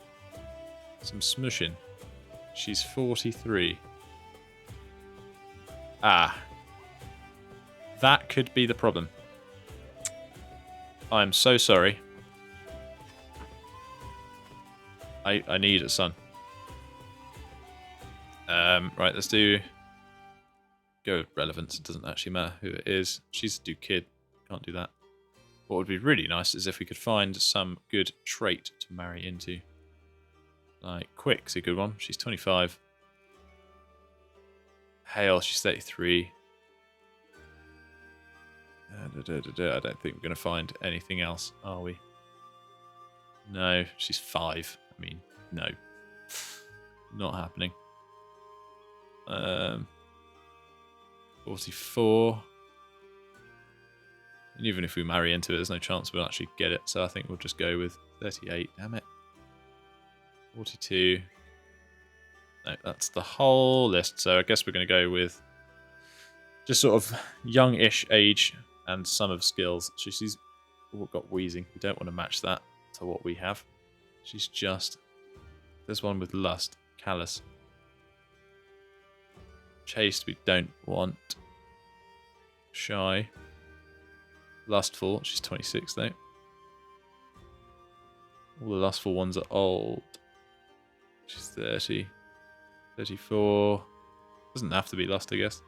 Speaker 1: some smushing. She's 43. Ah. That could be the problem. I'm so sorry. I need a son. Right, let's do... Go with relevance. It doesn't actually matter who it is. She's a Duke kid. Can't do that. What would be really nice is if we could find some good trait to marry into. Like, Quick's a good one. She's 25. Hale, she's 33. I don't think we're going to find anything else, are we? No, she's 5. I mean, no. Not happening. 44. And even if we marry into it, there's no chance we'll actually get it. So I think we'll just go with 38. Damn it. 42. No, that's the whole list. So I guess we're going to go with just sort of young-ish age and some of skills. She's got wheezing. We don't want to match that to what we have. She's just... There's one with lust. Callous. Chaste we don't want. Shy. Lustful. She's 26 though. All the lustful ones are old. She's 30. 34. Doesn't have to be lust, I guess.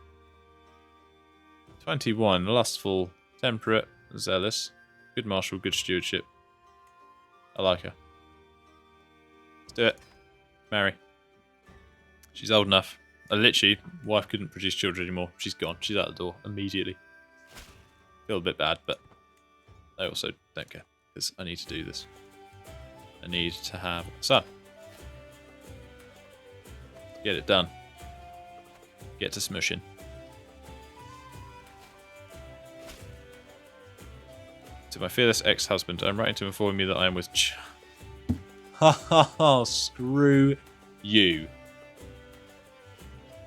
Speaker 1: 21. Lustful. Temperate. Zealous. Good martial. Good stewardship. I like her. Let's do it. Marry. She's old enough. Literally, wife couldn't produce children anymore. She's gone. She's out the door immediately. Feel a bit bad, but I also don't care because I need to do this. I need to have a son. Get it done. Get to smushing. To my fearless ex-husband, I'm writing to inform you that I am with Ha ha ha, screw you.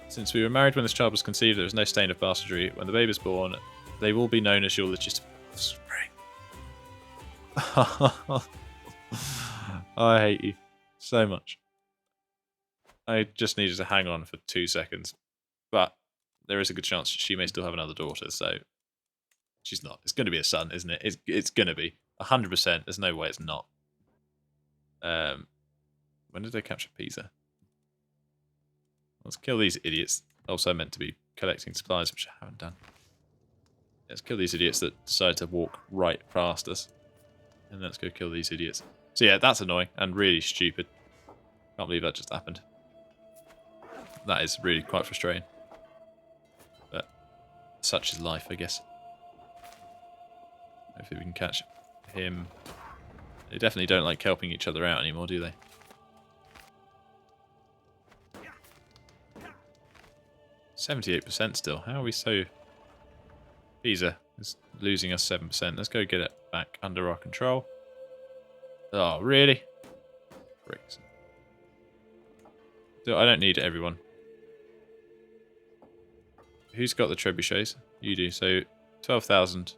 Speaker 1: Since we were married when this child was conceived, there was no stain of bastardry. When the baby is born, they will be known as your legitimate offspring. I hate you so much. I just needed to hang on for 2 seconds. But there is a good chance she may still have another daughter, so she's not. It's going to be a son, isn't it? It's going to be. 100%. There's no way it's not. When did they capture Pisa? Let's kill these idiots. Also meant to be collecting supplies, which I haven't done. Let's kill these idiots that decide to walk right past us. And let's go kill these idiots. So yeah, that's annoying and really stupid. Can't believe that just happened. That is really quite frustrating. But such is life, I guess. Hopefully we can catch him. They definitely don't like helping each other out anymore, do they? %78 still. How are we so... Pisa is losing us 7%. Let's go get it back under our control. Oh, really? Bricks. I don't need everyone. Who's got the trebuchets? You do. So 12,000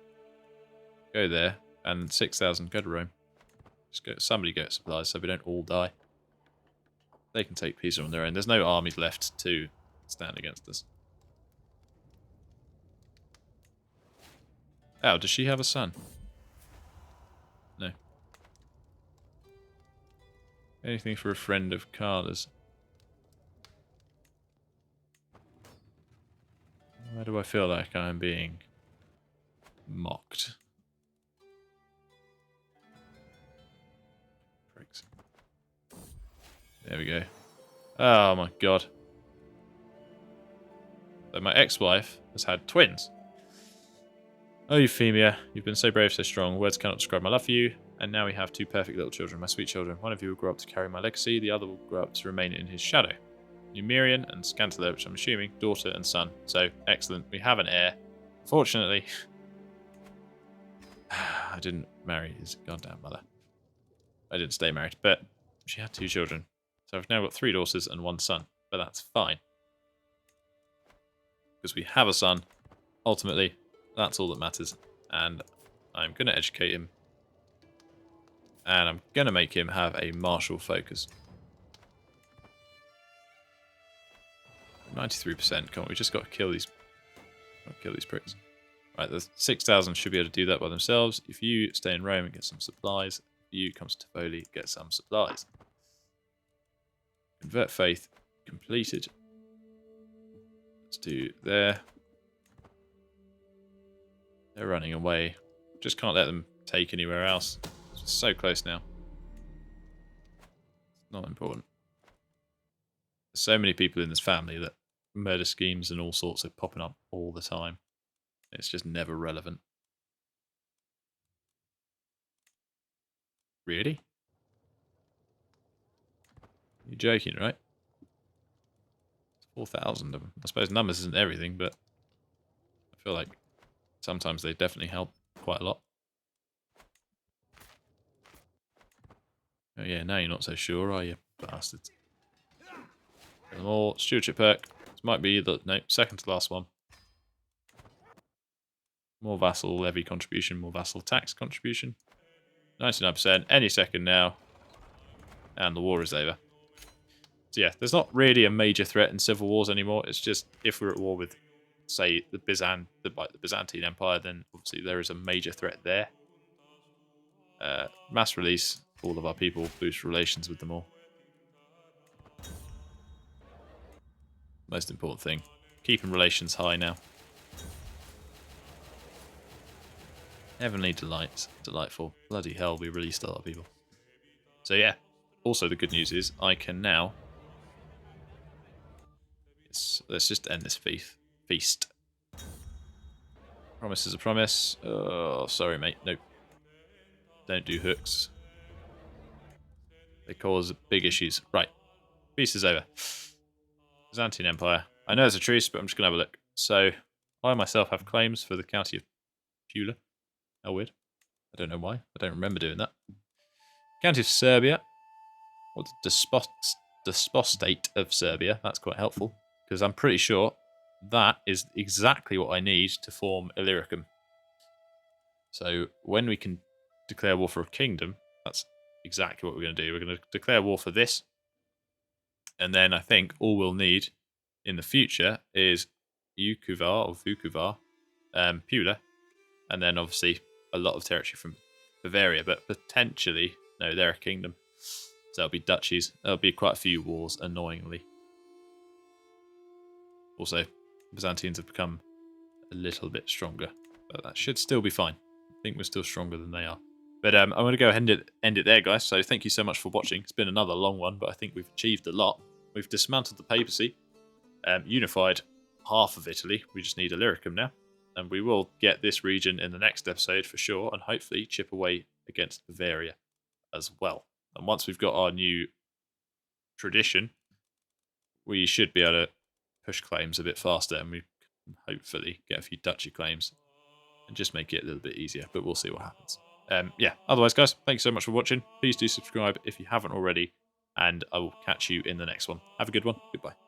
Speaker 1: go there, and 6,000 go to Rome. Just go. Somebody get supplies so we don't all die. They can take Pisa on their own. There's no armies left to stand against us. Oh, does she have a son? No. Anything for a friend of Carla's? Why do I feel like I'm being mocked? Pricks. There we go. Oh my god. So my ex-wife has had twins. Oh, Euphemia, you've been so brave, so strong. Words cannot describe my love for you. And now we have 2 perfect little children, my sweet children. One of you will grow up to carry my legacy. The other will grow up to remain in his shadow. Numerian and Scantilla, which I'm assuming, daughter and son. So, excellent. We have an heir. Fortunately, I didn't marry his goddamn mother. I didn't stay married, but she had 2 children. So I've now got 3 daughters and 1 son. But that's fine. Because we have a son. Ultimately, that's all that matters. And I'm going to educate him. And I'm going to make him have a martial focus. 93%. Come on, we just got to kill these pricks. Right, the 6,000 should be able to do that by themselves. If you stay in Rome and get some supplies, if you come to Tivoli, get some supplies. Convert faith completed. Let's do there. They're running away. Just can't let them take anywhere else. It's so close now. It's not important. There's so many people in this family that murder schemes and all sorts are popping up all the time. It's just never relevant. Really? You're joking, right? 4,000 of them. I suppose numbers isn't everything, but I feel like sometimes they definitely help quite a lot. Oh yeah, now you're not so sure, are you, bastards? Get them all. Stewardship perk. This might be the second to last one. More vassal levy contribution, more vassal tax contribution. 99%, any second now. And the war is over. So yeah, there's not really a major threat in civil wars anymore. It's just if we're at war with, say, the Byzantine Empire, then obviously there is a major threat there. Mass release all of our people, boost relations with them all. Most important thing. Keeping relations high now. Heavenly delights. Delightful. Bloody hell, we released a lot of people. So yeah. Also the good news is I can now... Let's just end this feast. Promise is a promise. Oh, sorry mate. Nope. Don't do hooks. They cause big issues. Right. Peace is over. Byzantine Empire. I know it's a truce, but I'm just going to have a look. So, I myself have claims for the county of Pula. How weird. I don't know why. I don't remember doing that. County of Serbia. What's despostate of Serbia? That's quite helpful, because I'm pretty sure that is exactly what I need to form Illyricum. So, when we can declare war for a kingdom, that's exactly what we're going to do. We're going to declare war for this. And then I think all we'll need in the future is Vukovar or Vukovar, Pula, and then obviously a lot of territory from Bavaria, but potentially, no, they're a kingdom. So that'll be duchies. There'll be quite a few wars, annoyingly. Also, Byzantines have become a little bit stronger, but that should still be fine. I think we're still stronger than they are. But I'm going to go ahead and end it there, guys. So thank you so much for watching. It's been another long one, but I think we've achieved a lot. We've dismantled the papacy, unified half of Italy. We just need Illyricum now. And we will get this region in the next episode for sure, and hopefully chip away against Bavaria as well. And once we've got our new tradition, we should be able to push claims a bit faster, and we can hopefully get a few duchy claims and just make it a little bit easier, but we'll see what happens. Yeah, otherwise, guys, thanks so much for watching. Please do subscribe if you haven't already, and I will catch you in the next one. Have a good one. Goodbye.